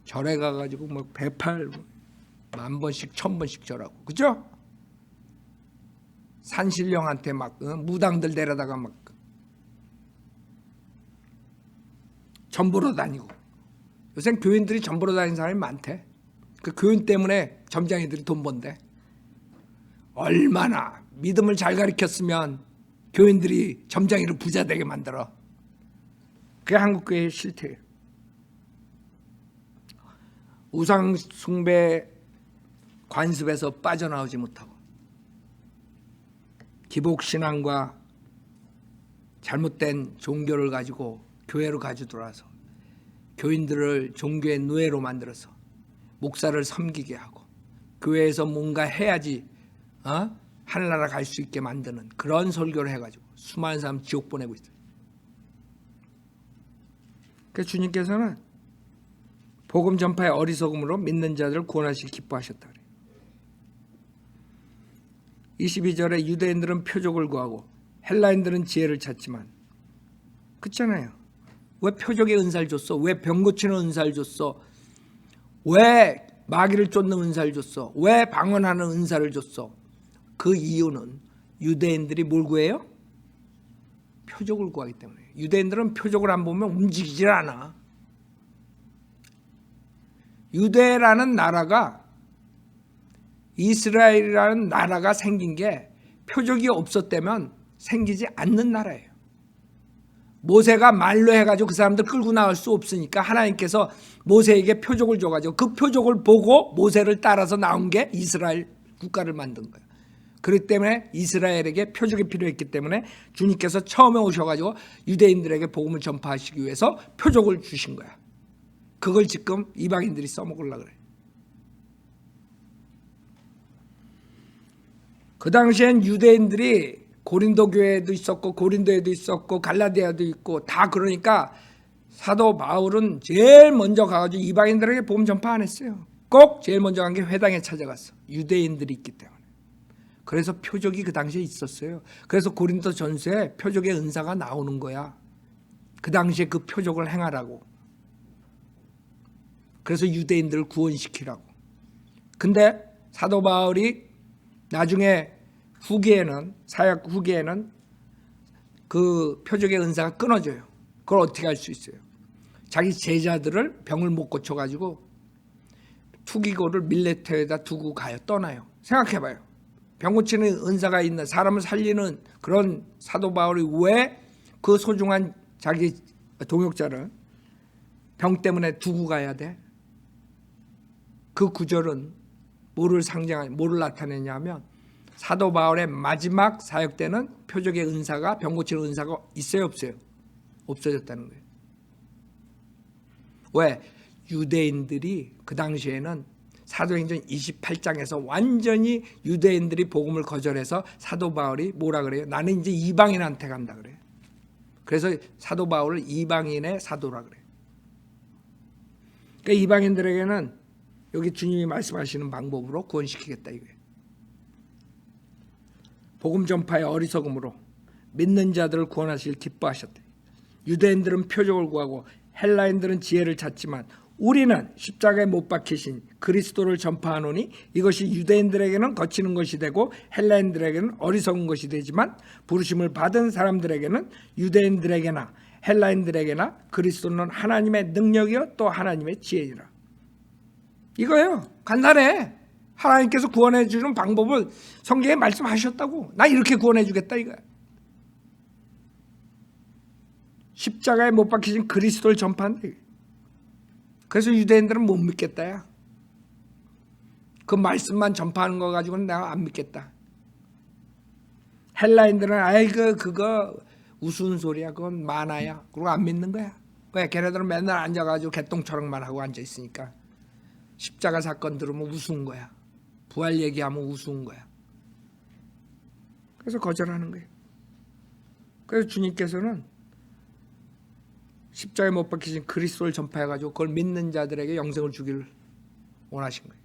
절에 가가지고 뭐 108, 10,000번씩 1000번씩 절하고. 그죠? 산신령한테 막 무당들 데려다가 막 전보러 다니고. 요새 교인들이 전보러 다니는 사람이 많대. 그 교인 때문에 점장이들이 돈 번대. 얼마나 믿음을 잘 가르쳤으면 교인들이 점장이를 부자 되게 만들어. 그게 한국교회의 실태예요. 우상 숭배 관습에서 빠져나오지 못하고 기복신앙과 잘못된 종교를 가지고 교회로 가지고 들어와서 교인들을 종교의 노예로 만들어서 목사를 섬기게 하고 교회에서 뭔가 해야지 하늘나라 갈 수 있게 만드는 그런 설교를 해가지고 수많은 사람 지옥 보내고 있어요. 그래서 주님께서는 복음 전파의 어리석음으로 믿는 자들을 구원하시기 기뻐하셨다 그래요. 22절에 유대인들은 표적을 구하고 헬라인들은 지혜를 찾지만, 그렇잖아요. 왜 표적의 은사를 줬어? 왜 병 고치는 은사를 줬어? 왜 마귀를 쫓는 은사를 줬어? 왜 방언하는 은사를 줬어? 그 이유는 유대인들이 뭘 구해요? 표적을 구하기 때문에. 유대인들은 표적을 안 보면 움직이질 않아. 유대라는 나라가, 이스라엘이라는 나라가 생긴 게 표적이 없었다면 생기지 않는 나라예요. 모세가 말로 해가지고 그 사람들 끌고 나올 수 없으니까 하나님께서 모세에게 표적을 줘가지고 그 표적을 보고 모세를 따라서 나온 게 이스라엘 국가를 만든 거예요. 그렇기 때문에 이스라엘에게 표적이 필요했기 때문에 주님께서 처음에 오셔가지고 유대인들에게 복음을 전파하시기 위해서 표적을 주신 거야. 그걸 지금 이방인들이 써먹으려고 그래. 그 당시엔 유대인들이 고린도 교회에도 있었고 고린도에도 있었고 갈라디아도 있고 다, 그러니까 사도 바울은 제일 먼저 가가지고 이방인들에게 복음 전파 안 했어요. 꼭 제일 먼저 간 게 회당에 찾아갔어. 유대인들이 있기 때문에. 그래서 표적이 그 당시에 있었어요. 그래서 고린도 전서에 표적의 은사가 나오는 거야. 그 당시에 그 표적을 행하라고. 그래서 유대인들을 구원시키라고. 근데 사도 바울이 나중에 후기에는, 사역 후기에는 그 표적의 은사가 끊어져요. 그걸 어떻게 할 수 있어요? 자기 제자들을 병을 못 고쳐가지고 투기고를 밀레터에다 두고 가요. 떠나요. 생각해봐요. 병 고치는 은사가 있는, 사람을 살리는 그런 사도 바울이 왜 그 소중한 자기 동역자를 병 때문에 두고 가야 돼? 그 구절은 뭐를 나타내냐면 사도 바울의 마지막 사역 때는 표적의 은사가, 병 고치는 은사가 있어요, 없어요? 없어졌다는 거예요. 왜? 유대인들이 그 당시에는 사도행전 28장에서 완전히 유대인들이 복음을 거절해서 사도 바울이 뭐라 그래요? 나는 이제 이방인한테 간다 그래요. 그래서 사도 바울을 이방인의 사도라 그래요. 그러니까 이방인들에게는 여기 주님이 말씀하시는 방법으로 구원시키겠다 이거예요. 복음 전파의 어리석음으로 믿는 자들을 구원하시길 기뻐하셨다. 유대인들은 표적을 구하고 헬라인들은 지혜를 찾지만 우리는 십자가에 못 박히신 그리스도를 전파하노니 이것이 유대인들에게는 거치는 것이 되고 헬라인들에게는 어리석은 것이 되지만 부르심을 받은 사람들에게는, 유대인들에게나 헬라인들에게나 그리스도는 하나님의 능력이요 또 하나님의 지혜니라. 이거예요. 간단해. 하나님께서 구원해 주는 방법을 성경에 말씀하셨다고. 나 이렇게 구원해 주겠다 이거야. 십자가에 못 박히신 그리스도를 전파한다. 그래서 유대인들은 못 믿겠다야. 그 말씀만 전파하는 거 가지고는 내가 안 믿겠다. 헬라인들은 아이고 그거 우스운 소리야, 그건 만화야, 그리고 안 믿는 거야. 왜? 걔네들은 맨날 앉아가지고 개똥처럼만 하고 앉아있으니까 십자가 사건 들으면 우스운 거야. 부활 얘기하면 우스운 거야. 그래서 거절하는 거예요. 그래서 주님께서는 십자가에 못 박히신 그리스도를 전파해가지고 그걸 믿는 자들에게 영생을 주기를 원하신 거예요.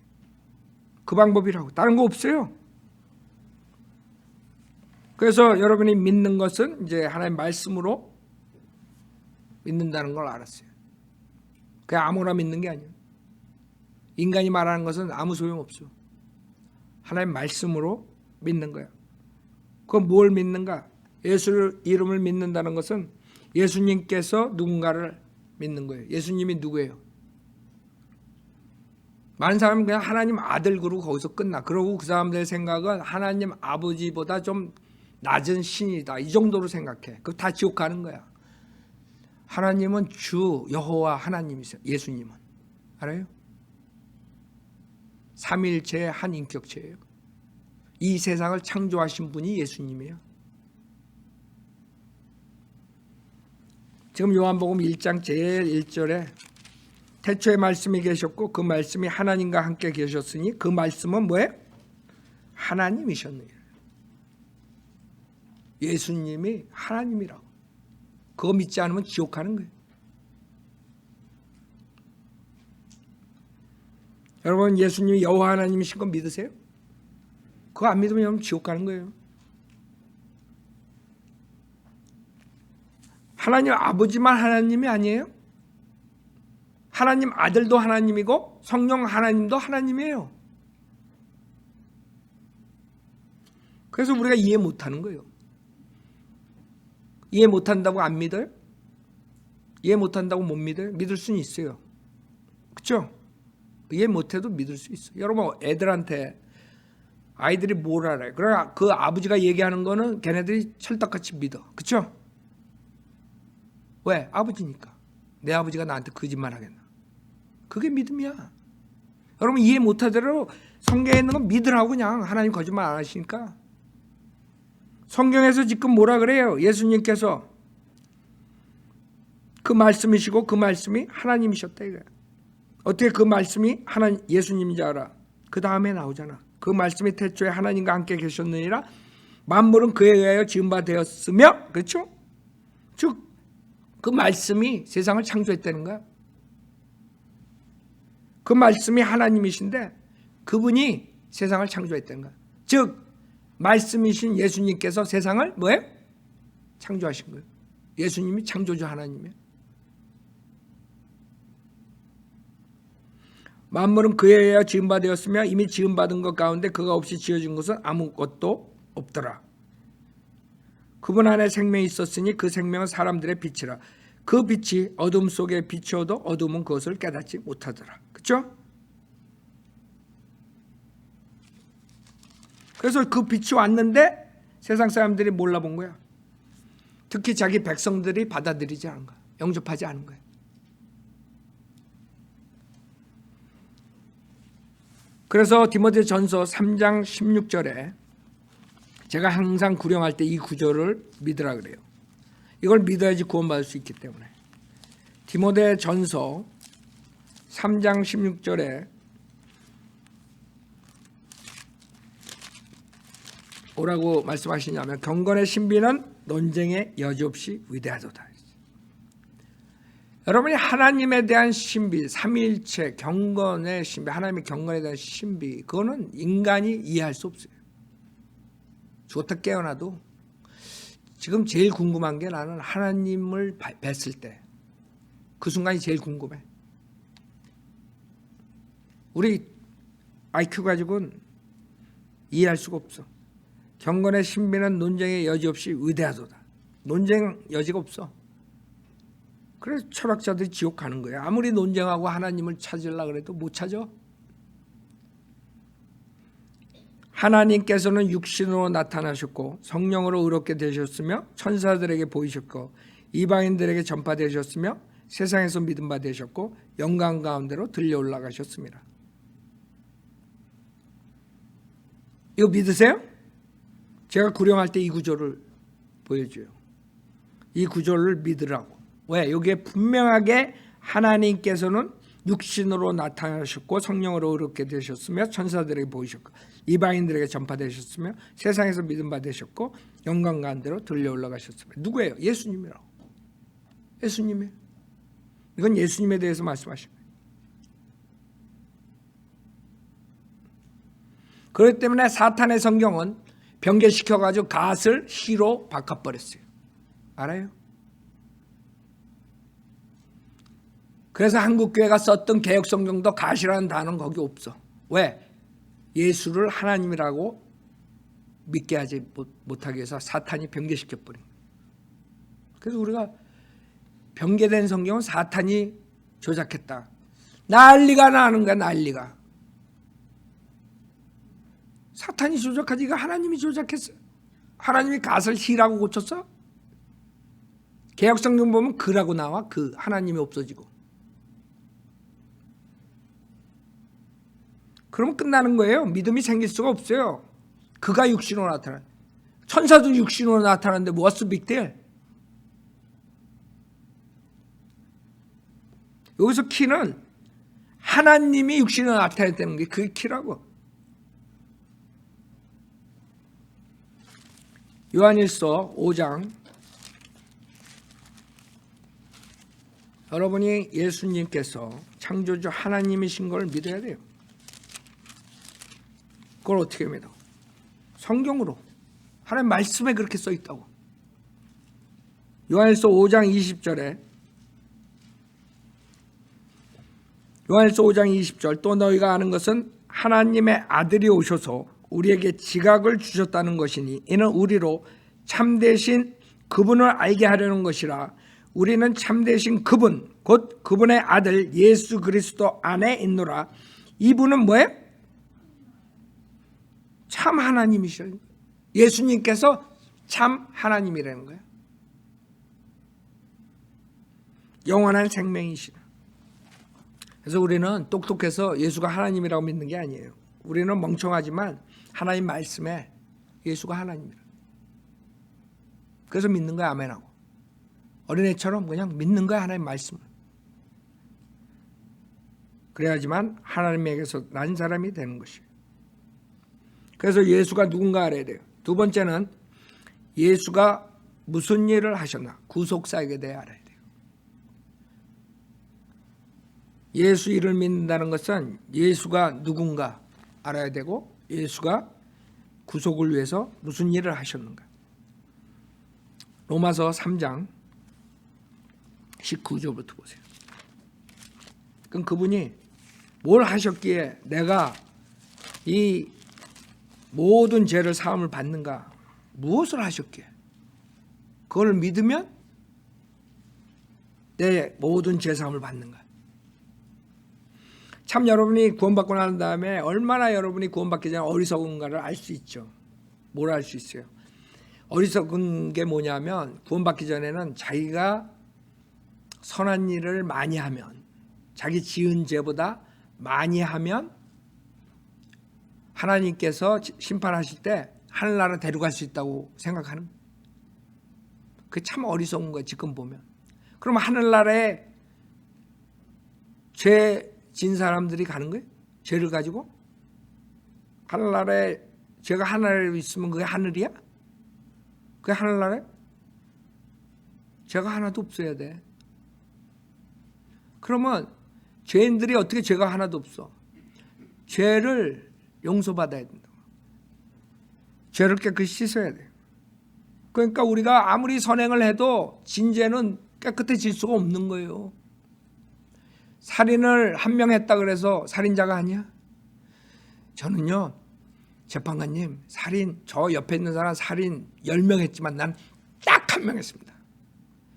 그 방법이라고. 다른 거 없어요. 그래서 여러분이 믿는 것은 이제 하나님의 말씀으로 믿는다는 걸 알았어요. 그냥 아무나 믿는 게 아니에요. 인간이 말하는 것은 아무 소용없어. 하나님의 말씀으로 믿는 거야. 그건 뭘 믿는가? 예수 이름을 믿는다는 것은 예수님께서 누군가를 믿는 거예요. 예수님이 누구예요? 많은 사람은 그냥 하나님 아들 그러고 거기서 끝나. 그러고 그 사람들의 생각은 하나님 아버지보다 좀 낮은 신이다, 이 정도로 생각해. 그거 다 지옥 가는 거야. 하나님은 주 여호와 하나님이세요. 예수님은 알아요? 삼위일체의 한 인격체예요. 이 세상을 창조하신 분이 예수님이에요. 지금 요한복음 1장 제일 1절에 태초에 말씀이 계셨고 그 말씀이 하나님과 함께 계셨으니 그 말씀은 뭐예요? 하나님이셨네요. 예수님이 하나님이라고. 그거 믿지 않으면 지옥 가는 거예요. 여러분 예수님이 여호와 하나님이신 거 믿으세요? 그거 안 믿으면 여러분 지옥 가는 거예요. 하나님 아버지만 하나님이 아니에요? 하나님 아들도 하나님이고 성령 하나님도 하나님이에요. 그래서 우리가 이해 못하는 거예요. 이해 못한다고 안 믿어요? 이해 못한다고 못 믿어요? 믿을 수는 있어요. 그렇죠? 이해 못해도 믿을 수 있어요. 여러분 애들한테 아이들이 뭘 알아요? 그러나 그 아버지가 얘기하는 거는 걔네들이 철떡같이 믿어. 그렇죠? 왜? 아버지니까. 내 아버지가 나한테 거짓말 하겠나? 그게 믿음이야. 여러분 이해 못하더라도 성경에 있는 건 믿으라고 그냥. 하나님 거짓말 안 하시니까. 성경에서 지금 뭐라 그래요? 예수님께서 그 말씀이시고 그 말씀이 하나님이셨다 이거야. 어떻게 그 말씀이 예수님인지 알아? 그 다음에 나오잖아. 그 말씀이 태초에 하나님과 함께 계셨느니라 만물은 그에 의하여 지은 바 되었으며, 그렇죠? 즉 그 말씀이 세상을 창조했다는 거야. 그 말씀이 하나님이신데 그분이 세상을 창조했다는 거야. 즉 말씀이신 예수님께서 세상을 뭐예요? 창조하신 거예요. 예수님이 창조주 하나님이에요. 만물은 그에 의하여 지은 바 되었으며 이미 지은 받은 것 가운데 그가 없이 지어진 것은 아무것도 없더라. 그분 안에 생명이 있었으니 그 생명은 사람들의 빛이라. 그 빛이 어둠 속에 비추어도 어둠은 그것을 깨닫지 못하더라. 그렇죠? 그래서 그 빛이 왔는데 세상 사람들이 몰라본 거야. 특히 자기 백성들이 받아들이지 않은 거야. 영접하지 않은 거야. 그래서 디모데전서 3장 16절에 제가 항상 구령할 때 이 구절을 믿으라 그래요. 이걸 믿어야지 구원받을 수 있기 때문에. 디모데전서 3장 16절에 뭐라고 말씀하시냐면 경건의 신비는 논쟁의 여지없이 위대하도다. 여러분이 하나님에 대한 신비, 삼위일체, 경건의 신비, 하나님의 경건에 대한 신비, 그거는 인간이 이해할 수 없어요. 좋다 깨어나도 지금 제일 궁금한 게 나는 하나님을 뵀을 때 그 순간이 제일 궁금해. 우리 IQ 가지고는 이해할 수가 없어. 경건의 신비는 논쟁의 여지 없이 위대하도다. 논쟁 여지가 없어. 그래서 철학자들이 지옥 가는 거예요. 아무리 논쟁하고 하나님을 찾으려고 해도 못 찾아. 하나님께서는 육신으로 나타나셨고 성령으로 의롭게 되셨으며 천사들에게 보이셨고 이방인들에게 전파되셨으며 세상에서 믿음 받으셨고 영광 가운데로 들려 올라가셨습니다. 이거 믿으세요? 제가 구령할 때 이 구절을 보여줘요. 이 구절을 믿으라고. 왜? 여기에 분명하게 하나님께서는 육신으로 나타나셨고 성령으로 의롭게 되셨으며 천사들에게 보이셨고 이방인들에게 전파되셨으며 세상에서 믿음 받으셨고 영광 가운데로 들려 올라가셨습니다. 누구예요? 예수님이라고. 예수님이에요. 이건 예수님에 대해서 말씀하신 거예요. 그렇기 때문에 사탄의 성경은 변개시켜가지고 갓을 시로 바꿔버렸어요. 알아요? 그래서 한국교회가 썼던 개혁성경도 갓이라는 단어는 거기 없어. 왜? 예수를 하나님이라고 믿게 하지 못하기 위해서 사탄이 변개시켜버린 거예요. 그래서 우리가 변개된 성경은 사탄이 조작했다. 난리가 나는 거야. 난리가. 사탄이 조작하지 이거 하나님이 조작했어. 하나님이 갓을 히라고 고쳤어? 개혁성경 보면 그라고 나와. 그 하나님이 없어지고. 그러면 끝나는 거예요. 믿음이 생길 수가 없어요. 그가 육신으로 나타나. 천사도 육신으로 나타나는데 what's the big deal? 여기서 키는 하나님이 육신으로 나타났다는 게 그게 키라고. 요한일서 5장. 여러분이 예수님께서 창조주 하나님이신 걸 믿어야 돼요. 그걸 어떻게 믿어? 성경으로. 하나님 말씀에 그렇게 써 있다고. 요한일서 5장 20절에 요한일서 5장 20절 또 너희가 아는 것은 하나님의 아들이 오셔서 우리에게 지각을 주셨다는 것이니 이는 우리로 참되신 그분을 알게 하려는 것이라. 우리는 참되신 그분 곧 그분의 아들 예수 그리스도 안에 있노라. 이분은 뭐예요? 참 하나님이셔요. 예수님께서 참 하나님이라는 거예요. 영원한 생명이시라. 그래서 우리는 똑똑해서 예수가 하나님이라고 믿는 게 아니에요. 우리는 멍청하지만 하나님 말씀에 예수가 하나님이라. 그래서 믿는 거야. 아멘하고. 어린애처럼 그냥 믿는 거야. 하나님 말씀을. 그래야지만 하나님에게서 난 사람이 되는 것이에요. 그래서 예수가 누군가 알아야 돼요. 두 번째는 예수가 무슨 일을 하셨나, 구속사에게 대해 알아야 돼요. 예수 일을 믿는다는 것은 예수가 누군가 알아야 되고 예수가 구속을 위해서 무슨 일을 하셨는가. 로마서 3장 19절부터 보세요. 그럼 그분이 뭘 하셨기에 내가 이 모든 죄를 사함을 받는가? 무엇을 하셨기에? 그걸 믿으면 내 모든 죄 사함을 받는가? 참 여러분이 구원받고 난 다음에 얼마나 여러분이 구원받기 전에 어리석은가를 알 수 있죠. 뭘 알 수 있어요? 어리석은 게 뭐냐면 구원받기 전에는 자기가 선한 일을 많이 하면, 자기 지은 죄보다 많이 하면 하나님께서 심판하실 때 하늘나라 데려갈 수 있다고 생각하는 거예요. 그게 참 어리석은 거예요. 지금 보면. 그럼 하늘나라에 죄 진 사람들이 가는 거예요? 죄를 가지고? 하늘나라에 죄가 하나에 있으면 그게 하늘이야? 그게 하늘나라에? 죄가 하나도 없어야 돼. 그러면 죄인들이 어떻게 죄가 하나도 없어? 죄를 용서받아야 된다. 죄를 깨끗이 씻어야 돼. 그러니까 우리가 아무리 선행을 해도 진죄는 깨끗해질 수가 없는 거예요. 살인을 한 명 했다 그래서 살인자가 아니야? 저는요, 재판관님, 저 옆에 있는 사람 살인 10명 했지만 난 딱 한 명 했습니다.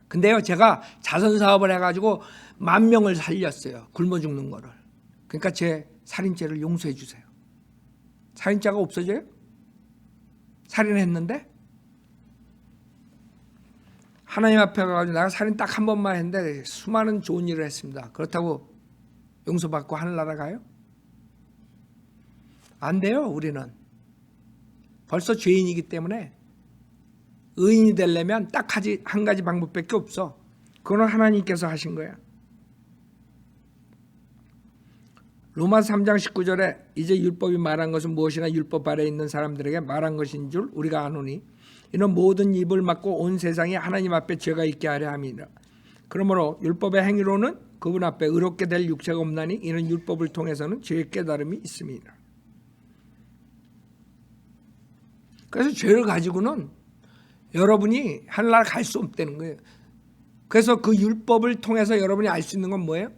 근데요, 제가 자선사업을 해가지고 10,000명을 살렸어요. 굶어 죽는 거를. 그러니까 제 살인죄를 용서해 주세요. 살인자가 없어져요? 살인했는데? 하나님 앞에 가가지고 내가 살인 딱 한 번만 했는데 수많은 좋은 일을 했습니다. 그렇다고 용서받고 하늘나라 가요? 안 돼요. 우리는 벌써 죄인이기 때문에 의인이 되려면 딱 한 가지 방법밖에 없어. 그건 하나님께서 하신 거야. 로마서 3장 19절에 이제 율법이 말한 것은 무엇이나 율법 아래에 있는 사람들에게 말한 것인 줄 우리가 아노니 이는 모든 입을 막고 온 세상이 하나님 앞에 죄가 있게 하려 함이라. 그러므로 율법의 행위로는 그분 앞에 의롭게 될 육체가 없나니 이는 율법을 통해서는 죄의 깨달음이 있습니다. 그래서 죄를 가지고는 여러분이 하늘나라 갈 수 없다는 거예요. 그래서 그 율법을 통해서 여러분이 알 수 있는 건 뭐예요?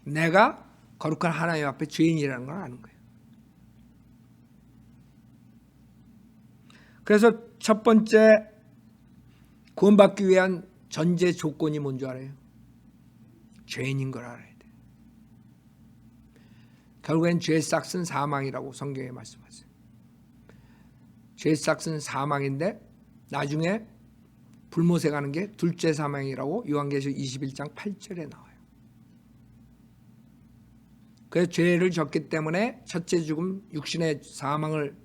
내가 거룩한 하나님 앞에 죄인이라는 걸 아는 거예요. 그래서 첫 번째 구원받기 위한 전제 조건이 뭔지 알아요? 죄인인 걸 알아야 돼. 결국엔 죄의 싹은 사망이라고 성경에 말씀하세요. 죄의 싹은 사망인데 나중에 불못에 가는 게 둘째 사망이라고 요한계시록 21장 8절에 나와요. 그래서 죄를 졌기 때문에 첫째 죽음 육신의 사망을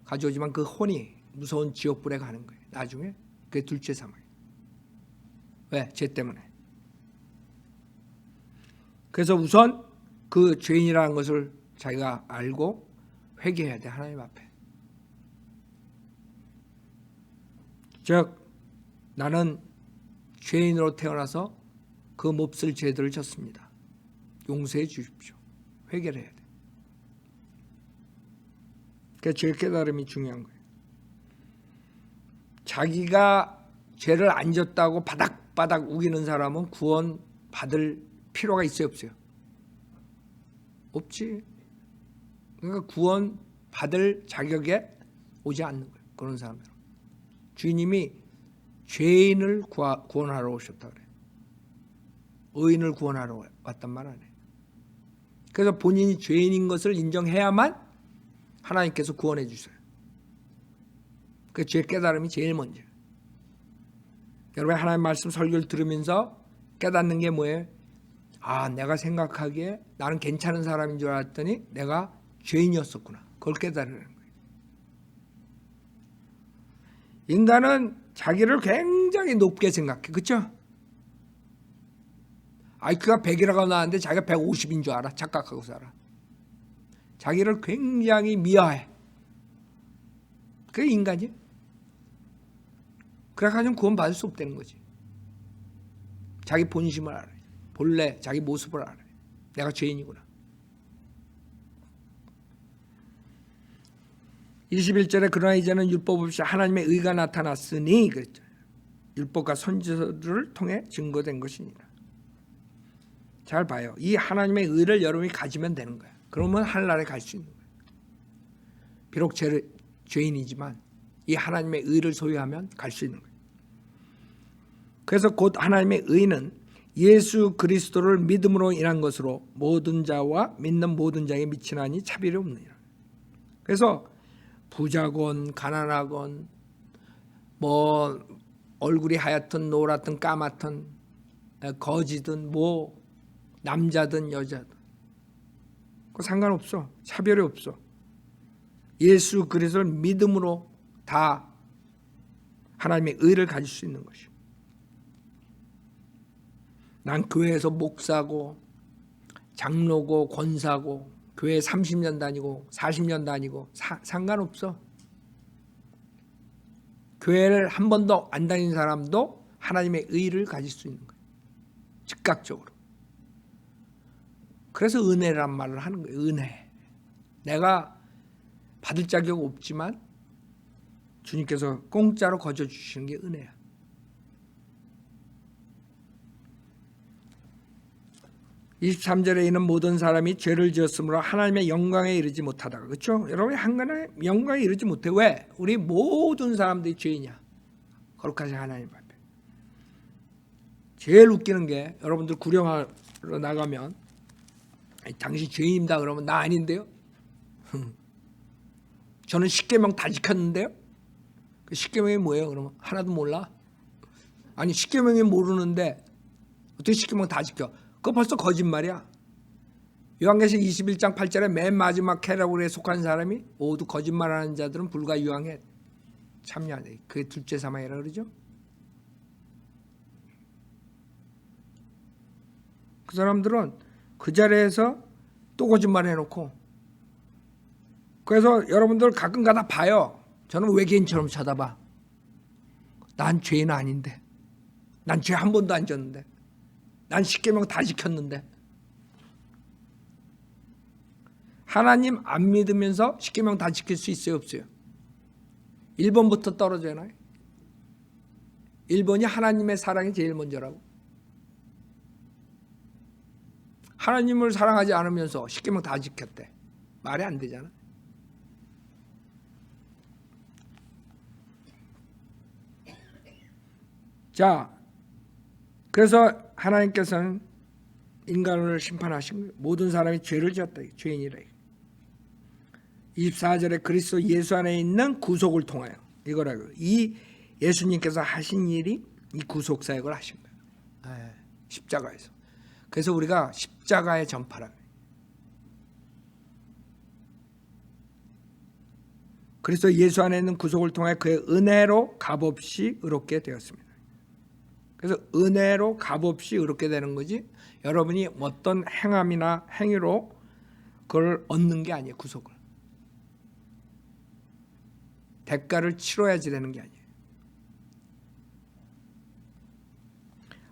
가져오지만 그 혼이 무서운 지옥불에 가는 거예요. 나중에 그게 둘째 사망이에요. 왜? 죄 때문에. 그래서 우선 그 죄인이라는 것을 자기가 알고 회개해야 돼. 하나님 앞에. 즉 나는 죄인으로 태어나서 그 몹쓸 죄들을 졌습니다. 용서해 주십시오. 회개를 해야 돼. 그게 죄 깨달음이 중요한 거예요. 자기가 죄를 안 졌다고 바닥바닥 우기는 사람은 구원 받을 필요가 있어요, 없어요? 없지. 그러니까 구원 받을 자격에 오지 않는 거예요. 그런 사람들은. 주님이 죄인을 구원하러 오셨다 그래요. 의인을 구원하러 왔단 말 아니에요. 그래서 본인이 죄인인 것을 인정해야만 하나님께서 구원해 주셔요. 그 죄 깨달음이 제일 먼저. 여러분 하나님 말씀 설교를 들으면서 깨닫는 게 뭐예요? 아, 내가 생각하기에 나는 괜찮은 사람인 줄 알았더니 내가 죄인이었었구나. 그걸 깨달으는 거예요. 인간은 자기를 굉장히 높게 생각해. 그렇죠? IQ가 100이라고 나왔는데 자기가 150인 줄 알아. 착각하고 살아. 자기를 굉장히 미화해. 그게 인간이에요. 그래가지고 구원 받을 수 없다는 거지. 자기 본심을 알아요. 본래 자기 모습을 알아요. 내가 죄인이구나. 21절에 그러나 이제는 율법 없이 하나님의 의가 나타났으니 그랬죠. 율법과 선지서들을 통해 증거된 것이니라. 잘 봐요. 이 하나님의 의를 여러분이 가지면 되는 거야. 그러면 하늘나라에 갈 수 있는 거야. 비록 죄인이지만 이 하나님의 의를 소유하면 갈 수 있는 거야. 그래서 곧 하나님의 의는 예수 그리스도를 믿음으로 인한 것으로 모든 자와 믿는 모든 자에게 미치나니 차별이 없느니라. 그래서 부자건 가난하건 뭐 얼굴이 하얗든 노랗든 까맣든 거지든 뭐 남자든 여자든 그 상관없어. 차별이 없어. 예수 그리스도를 믿음으로 다 하나님의 의를 가질 수 있는 것이. 난 교회에서 목사고 장로고 권사고 교회 30년 다니고 40년 다니고 상관없어. 교회를 한 번도 안 다닌 사람도 하나님의 의를 가질 수 있는 거예요. 즉각적으로. 그래서 은혜란 말을 하는 거예요. 은혜. 내가 받을 자격 없지만 주님께서 공짜로 거저 주시는 게 은혜야. (23절에) 이는 모든 사람이 죄를 지었으므로 하나님의 영광에 이르지 못하다가. 그렇죠? 여러분이 한간에 영광에 이르지 못해. 왜? 우리 모든 사람들이 죄인이야. 거룩하신 하나님 앞에. 제일 웃기는 게 여러분들 구령하러 나가면 당신 죄인입니다 그러면 나 아닌데요? 저는 10계명 다 지켰는데요? 그 10계명이 뭐예요? 그러면 하나도 몰라? 아니 10계명이 모르는데 어떻게 10계명 다 지켜? 그거 벌써 거짓말이야. 요한계시록 21장 8절에 맨 마지막 캐러그에 속한 사람이 모두 거짓말하는 자들은 불과 유황에 참여하네. 그게 둘째 사망이라 그러죠. 그 사람들은 그 자리에서 또 거짓말 해놓고. 그래서 여러분들 가끔 가다 봐요. 저는 외계인처럼 쳐다봐. 난 죄인 아닌데. 난 죄 한 번도 안 졌는데. 난 10계명 다 지켰는데. 하나님 안 믿으면서 10계명 다 지킬 수 있어요 없어요? 1번부터 떨어져나요. 1번이 하나님의 사랑이 제일 먼저라고. 하나님을 사랑하지 않으면서 10계명 다 지켰대. 말이 안 되잖아. 자, 그래서 하나님께서는 인간을 심판하신 거예요. 모든 사람이 죄를 지었다. 죄인이라. 24절에 그리스도 예수 안에 있는 구속을 통하여 이거라고. 이 예수님께서 하신 일이 이 구속사역을 하신 거예요. 십자가에서. 그래서 우리가 십자가의 전파라. 그리스도 예수 안에 있는 구속을 통해 그의 은혜로 값없이 의롭게 되었습니다. 그래서 은혜로 값없이 의롭게 되는 거지 여러분이 어떤 행함이나 행위로 그걸 얻는 게 아니에요. 구속을. 대가를 치러야지 되는 게 아니에요.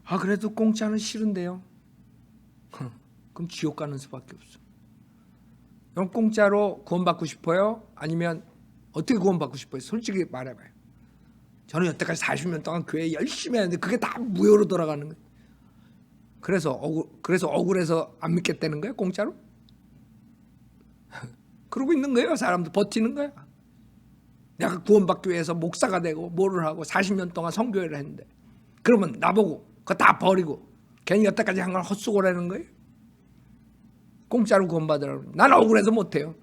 아 그래도 공짜는 싫은데요. 그럼 지옥 가는 수밖에 없어. 여러분 공짜로 구원받고 싶어요? 아니면 어떻게 구원받고 싶어요? 솔직히 말해봐요. 저는 여태까지 40년 동안 교회 열심히 했는데 그게 다 무효로 돌아가는 거예요. 그래서 억울해서 안 믿겠다는 거예요? 공짜로? 그러고 있는 거예요. 사람도 버티는 거야. 내가 구원받기 위해서 목사가 되고 뭐를 하고 40년 동안 선교회를 했는데 그러면 나보고 그거 다 버리고 괜히 여태까지 한 걸 헛수고라는 거예요. 공짜로 구원받으라고. 난 억울해서 못해요.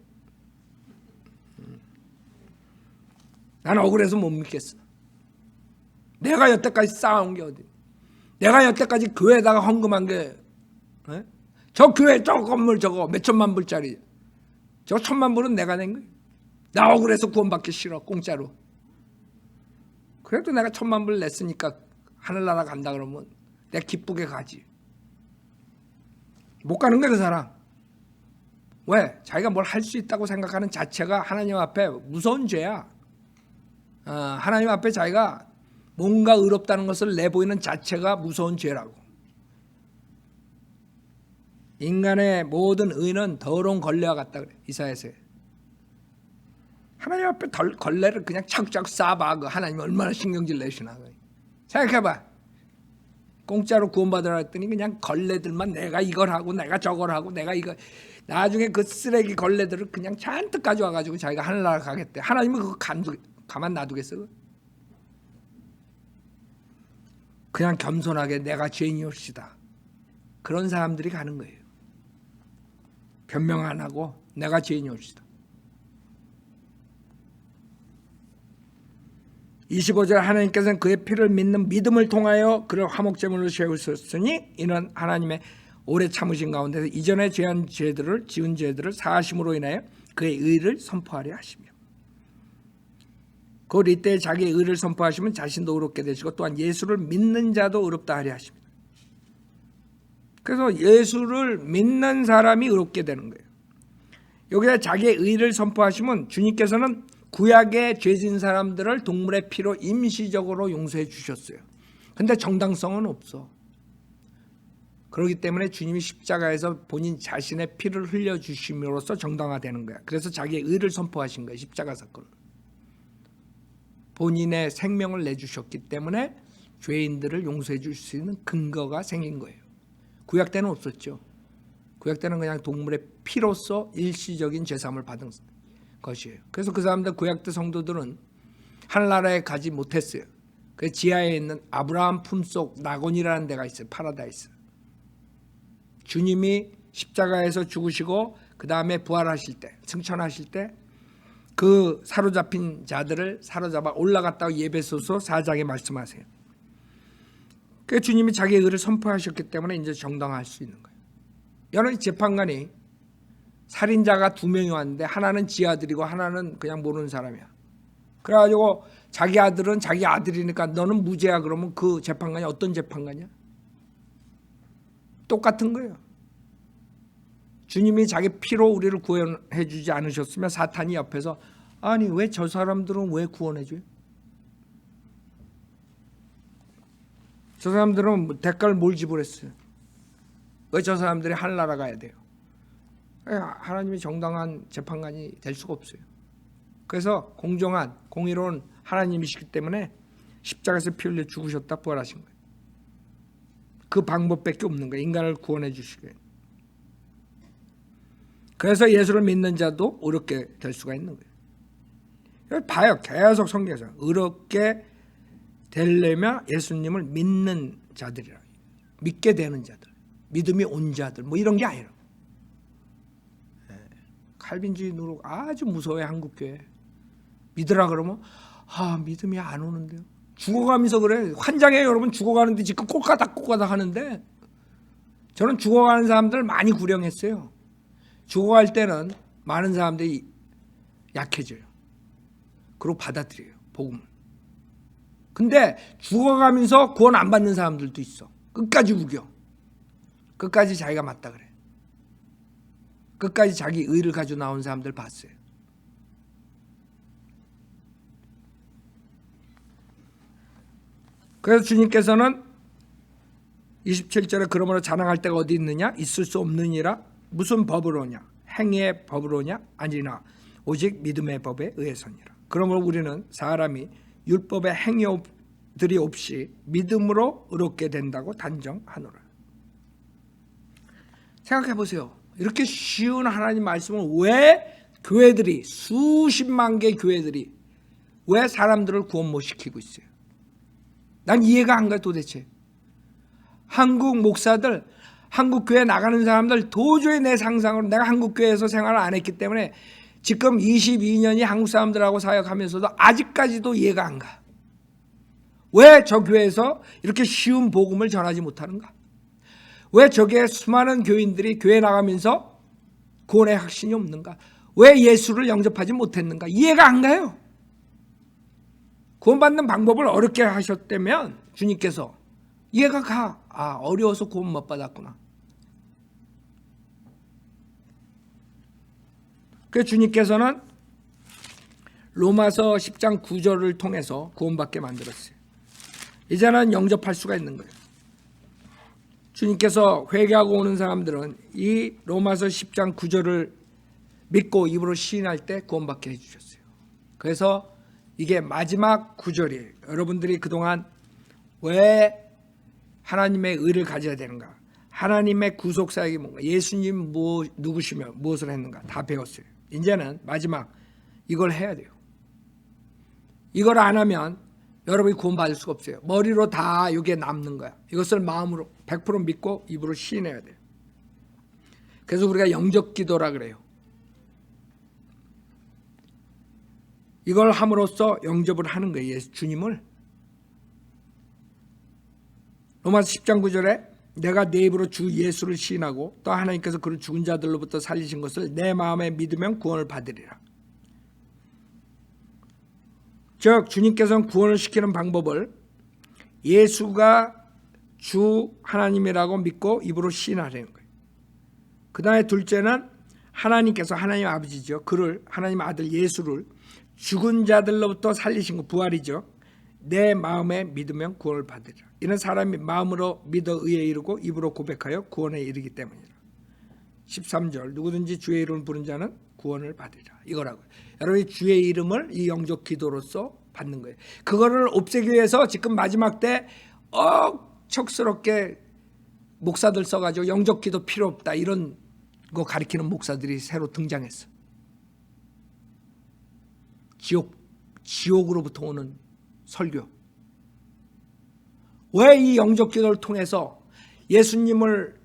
난 억울해서 못 믿겠어. 내가 여태까지 쌓아온 게 어디? 내가 여태까지 교회에다가 헌금한 게 저 교회 저 건물 저거 몇 천만 불짜리 저 천만 불은 내가 낸 거예요. 나 억울해서 구원받기 싫어. 공짜로. 그래도 내가 천만 불 냈으니까 하늘나라 간다 그러면 내가 기쁘게 가지. 못 가는 거야 그 사람. 왜? 자기가 뭘 할 수 있다고 생각하는 자체가 하나님 앞에 무서운 죄야. 하나님 앞에 자기가 뭔가 의롭다는 것을 내보이는 자체가 무서운 죄라고. 인간의 모든 의는 더러운 걸레와 같다 그래. 이사야서에. 하나님 앞에 걸레를 그냥 차곡차곡 쌓아봐. 하나님 얼마나 신경질 내시나. 생각해봐. 공짜로 구원받으라 했더니 그냥 걸레들만 내가 이걸 하고 내가 저걸 하고 내가 이거 나중에 그 쓰레기 걸레들을 그냥 잔뜩 가져와가지고 자기가 하늘나라 가겠대. 하나님은 그거 가만 놔두겠어? 그냥 겸손하게 내가 죄인이옵시다. 그런 사람들이 가는 거예요. 변명 안 하고 내가 죄인이옵시다. 25절 하나님께서는 그의 피를 믿는 믿음을 통하여 그를 화목제물로 세우셨으니 이는 하나님의 오래 참으신 가운데서 이전에 지은 죄들을 사하심으로 인하여 그의 의를 선포하려 하시며 곧 이때 자기의 의를 선포하시면 자신도 의롭게 되시고 또한 예수를 믿는 자도 의롭다 하려 하십니다. 그래서 예수를 믿는 사람이 의롭게 되는 거예요. 여기서 자기의 의를 선포하시면 주님께서는 구약의 죄진 사람들을 동물의 피로 임시적으로 용서해 주셨어요. 근데 정당성은 없어. 그렇기 때문에 주님이 십자가에서 본인 자신의 피를 흘려주심으로써 정당화되는 거야. 그래서 자기의 의를 선포하신 거예요. 십자가 사건은. 본인의 생명을 내주셨기 때문에 죄인들을 용서해 줄 수 있는 근거가 생긴 거예요. 구약 때는 없었죠. 구약 때는 그냥 동물의 피로서 일시적인 죄사함을 받은 것이에요. 그래서 그 사람들 구약 때 성도들은 하늘나라에 가지 못했어요. 그 지하에 있는 아브라함 품속 낙원이라는 데가 있어요. 파라다이스. 주님이 십자가에서 죽으시고 그 다음에 부활하실 때, 승천하실 때 그 사로잡힌 자들을 사로잡아 올라갔다고 예배소서 4장에 말씀하세요. 그 주님이 자기의 의를 선포하셨기 때문에 이제 정당화할 수 있는 거예요. 여러 재판관이 살인자가 2명이 왔는데 하나는 지 아들이고 하나는 그냥 모르는 사람이야. 그래가지고 자기 아들은 자기 아들이니까 너는 무죄야 그러면 그 재판관이 어떤 재판관이야? 똑같은 거예요. 주님이 자기 피로 우리를 구원해 주지 않으셨으면 사탄이 옆에서 아니 왜 저 사람들은 왜 구원해 줘요? 저 사람들은 대가를 뭘 지불했어요? 왜 저 사람들이 하늘나라 가야 돼요? 하나님이 정당한 재판관이 될 수가 없어요. 그래서 공정한 공의로운 하나님이시기 때문에 십자가에서 피 흘려 죽으셨다 부활하신 거예요. 그 방법밖에 없는 거예요. 인간을 구원해 주시게. 그래서 예수를 믿는 자도 의롭게 될 수가 있는 거예요. 봐요. 계속 성경에서 의롭게 되려면 예수님을 믿는 자들이라. 믿게 되는 자들. 믿음이 온 자들. 뭐 이런 게 아니라. 칼빈주의 누룩 아주 무서워요. 한국교회. 믿으라 그러면 믿음이 안 오는데요. 죽어가면서 그래. 환장해요. 여러분 죽어가는데 지금 꼴까닥 하는데 저는 죽어가는 사람들 많이 구령했어요. 죽어갈 때는 많은 사람들이 약해져요. 그리고 받아들여요. 복음을. 근데 죽어가면서 구원 안 받는 사람들도 있어. 끝까지 우겨. 끝까지 자기가 맞다 그래. 끝까지 자기 의를 가지고 나온 사람들 봤어요. 그래서 주님께서는 27절에 그러므로 자랑할 데가 어디 있느냐? 있을 수 없느니라. 무슨 법으로냐? 행위의 법으로냐? 아니나 오직 믿음의 법에 의해서니라. 그러므로 우리는 사람이 율법의 행위들이 없이 믿음으로 의롭게 된다고 단정하노라. 생각해 보세요. 이렇게 쉬운 하나님 말씀을 왜 교회들이, 수십만 개 교회들이 왜 사람들을 구원 못 시키고 있어요? 난 이해가 안 가. 도대체 한국 목사들, 한국 교회 나가는 사람들, 도저히 내 상상으로, 내가 한국 교회에서 생활을 안 했기 때문에 지금 22년이 한국 사람들하고 사역하면서도 아직까지도 이해가 안 가. 왜 저 교회에서 이렇게 쉬운 복음을 전하지 못하는가? 왜 저게 수많은 교인들이 교회 나가면서 구원의 확신이 없는가? 왜 예수를 영접하지 못했는가? 이해가 안 가요. 구원받는 방법을 어렵게 하셨다면 주님께서 이해가 가. 아, 어려워서 구원 못 받았구나. 그래서 주님께서는 로마서 10장 9절을 통해서 구원받게 만들었어요. 이제는 영접할 수가 있는 거예요. 주님께서 회개하고 오는 사람들은 이 로마서 10장 9절을 믿고 입으로 시인할 때 구원받게 해주셨어요. 그래서 이게 마지막 9절이에요. 여러분들이 그동안 왜 하나님의 의를 가져야 되는가? 하나님의 구속사역이 뭔가? 예수님 누구시며 무엇을 했는가? 다 배웠어요. 이제는 마지막 이걸 해야 돼요. 이걸 안 하면 여러분이 구원받을 수가 없어요. 머리로 다 이게 남는 거야. 이것을 마음으로 100% 믿고 입으로 시인해야 돼요. 그래서 우리가 영접기도라 그래요. 이걸 함으로써 영접을 하는 거예요. 예수 주님을. 로마서 10장 9절에 내가 내 입으로 주 예수를 시인하고 또 하나님께서 그를 죽은 자들로부터 살리신 것을 내 마음에 믿으면 구원을 받으리라. 즉 주님께서는 구원을 시키는 방법을 예수가 주 하나님이라고 믿고 입으로 시인하려는 거예요. 그 다음에 둘째는 하나님께서, 하나님 아버지죠, 그를, 하나님 아들 예수를 죽은 자들로부터 살리신 것, 부활이죠. 내 마음에 믿으면 구원을 받으리라. 이는 사람이 마음으로 믿어 의에 이르고 입으로 고백하여 구원에 이르기 때문이라. 13절 누구든지 주의 이름을 부른 자는 구원을 받으리라. 이거라고요. 여러분이 주의 이름을 이 영접 기도로서 받는 거예요. 그거를 없애기 위해서 지금 마지막 때 척스럽게 목사들 써가지고 영접 기도 필요 없다 이런 거 가리키는 목사들이 새로 등장했어. 지옥으로부터 오는 설교. 왜 이 영접 기도를 통해서 예수님을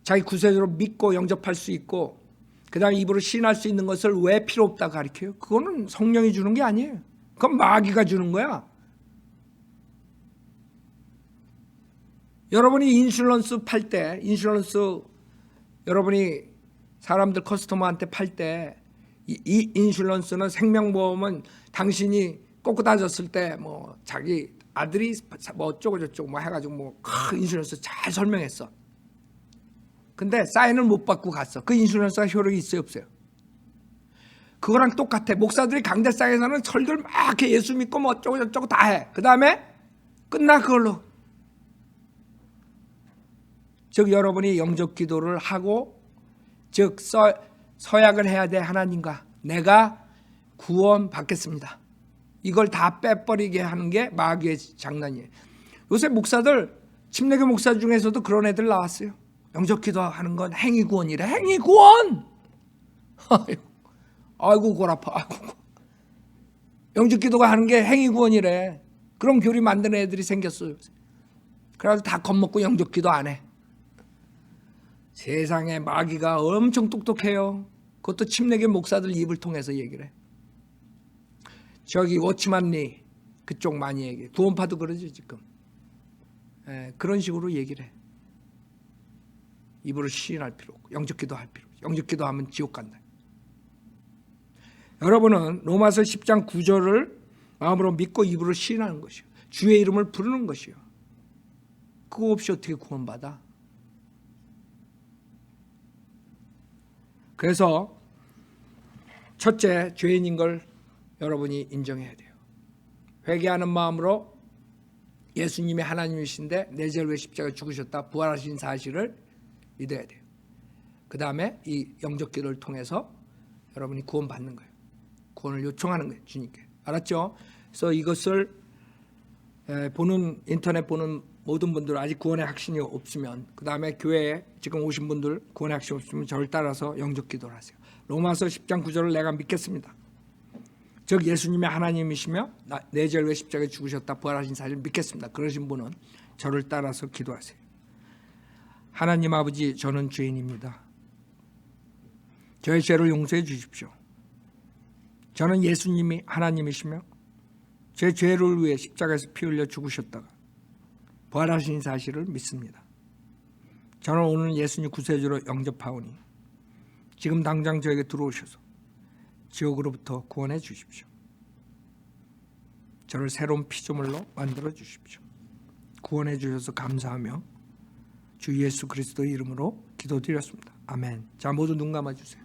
자기 구세주로 믿고 영접할 수 있고 그 다음에 입으로 시인할 수 있는 것을 왜 필요 없다 가르쳐요? 그거는 성령이 주는 게 아니에요. 그건 마귀가 주는 거야. 여러분이 인슐런스 팔 때, 여러분이 사람들 커스터머한테 팔 때 이 인슐런스는 생명보험은 당신이 꼬꾸다졌을 때 뭐 자기 아들이 뭐 어쩌고 저쩌고 뭐 해가지고 뭐 인슐런스 잘 설명했어. 근데 사인을 못 받고 갔어. 그 인슐런스가 효력이 있어요, 없어요? 그거랑 똑같아. 목사들이 강대상에서는 설교를 막 해. 예수 믿고 뭐 어쩌고 저쩌고 다 해. 그 다음에 끝나 그걸로. 즉 여러분이 영접 기도를 하고 즉 서약을 해야 돼. 하나님과 내가 구원 받겠습니다. 이걸 다 빼버리게 하는 게 마귀의 장난이에요. 요새 목사들, 침례교 목사 중에서도 그런 애들 나왔어요. 영접 기도하는 건 행위구원이래. 행위구원! 아이고 골 아파. 아이고. 영접 기도가 하는 게 행위구원이래. 그런 교리 만드는 애들이 생겼어요. 그래서 다 겁먹고 영접 기도 안 해. 세상에 마귀가 엄청 똑똑해요. 그것도 침례교 목사들 입을 통해서 얘기를 해. 저기 워치만리 그쪽 많이 얘기해. 구원파도 그러지 지금. 그런 식으로 얘기를 해. 입으로 시인할 필요 없고 영접기도 할 필요 없고 영접기도 하면 지옥 간다. 여러분은 로마서 10장 9절을 마음으로 믿고 입으로 시인하는 것이요. 주의 이름을 부르는 것이요. 그거 없이 어떻게 구원받아? 그래서 첫째, 죄인인 걸 여러분이 인정해야 돼요. 회개하는 마음으로 예수님이 하나님이신데 내 죄를 위해 십자가에 죽으셨다 부활하신 사실을 믿어야 돼요. 그 다음에 이 영적 기도를 통해서 여러분이 구원받는 거예요. 구원을 요청하는 거예요. 주님께. 알았죠? 그래서 이것을 인터넷 보는 모든 분들 아직 구원의 확신이 없으면, 그 다음에 교회에 지금 오신 분들 구원의 확신이 없으면 저를 따라서 영적 기도를 하세요. 로마서 10장 9절을 내가 믿겠습니다. 즉 예수님이 하나님이시며 내 죄를 위해 십자가에 죽으셨다 부활하신 사실을 믿겠습니다. 그러신 분은 저를 따라서 기도하세요. 하나님 아버지, 저는 죄인입니다. 저의 죄를 용서해 주십시오. 저는 예수님이 하나님이시며 제 죄를 위해 십자가에서 피 흘려 죽으셨다가 부활하신 사실을 믿습니다. 저는 오늘 예수님 구세주로 영접하오니 지금 당장 저에게 들어오셔서 지옥으로부터 구원해 주십시오. 저를 새로운 피조물로 만들어 주십시오. 구원해 주셔서 감사하며 주 예수 그리스도의 이름으로 기도드렸습니다. 아멘. 자, 모두 눈 감아주세요.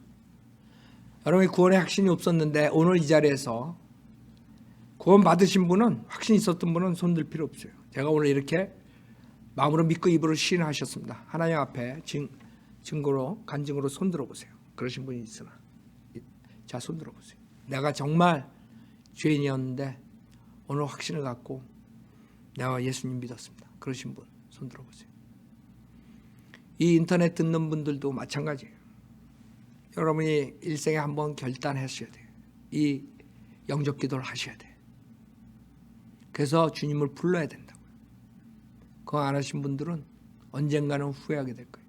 여러분이 구원의 확신이 없었는데 오늘 이 자리에서 구원 받으신 분은, 확신 있었던 분은 손들 필요 없어요. 제가 오늘 이렇게 마음으로 믿고 입으로 시인하셨습니다. 하나님 앞에 증거로, 간증으로 손 들어보세요. 그러신 분이 있으나, 자, 손 들어보세요. 내가 정말 죄인이었는데 오늘 확신을 갖고 내가 예수님 믿었습니다. 그러신 분 손 들어보세요. 이 인터넷 듣는 분들도 마찬가지예요. 여러분이 일생에 한번 결단하셔야 돼요. 이 영적 기도를 하셔야 돼요. 그래서 주님을 불러야 된다고요. 그거 안 하신 분들은 언젠가는 후회하게 될 거예요.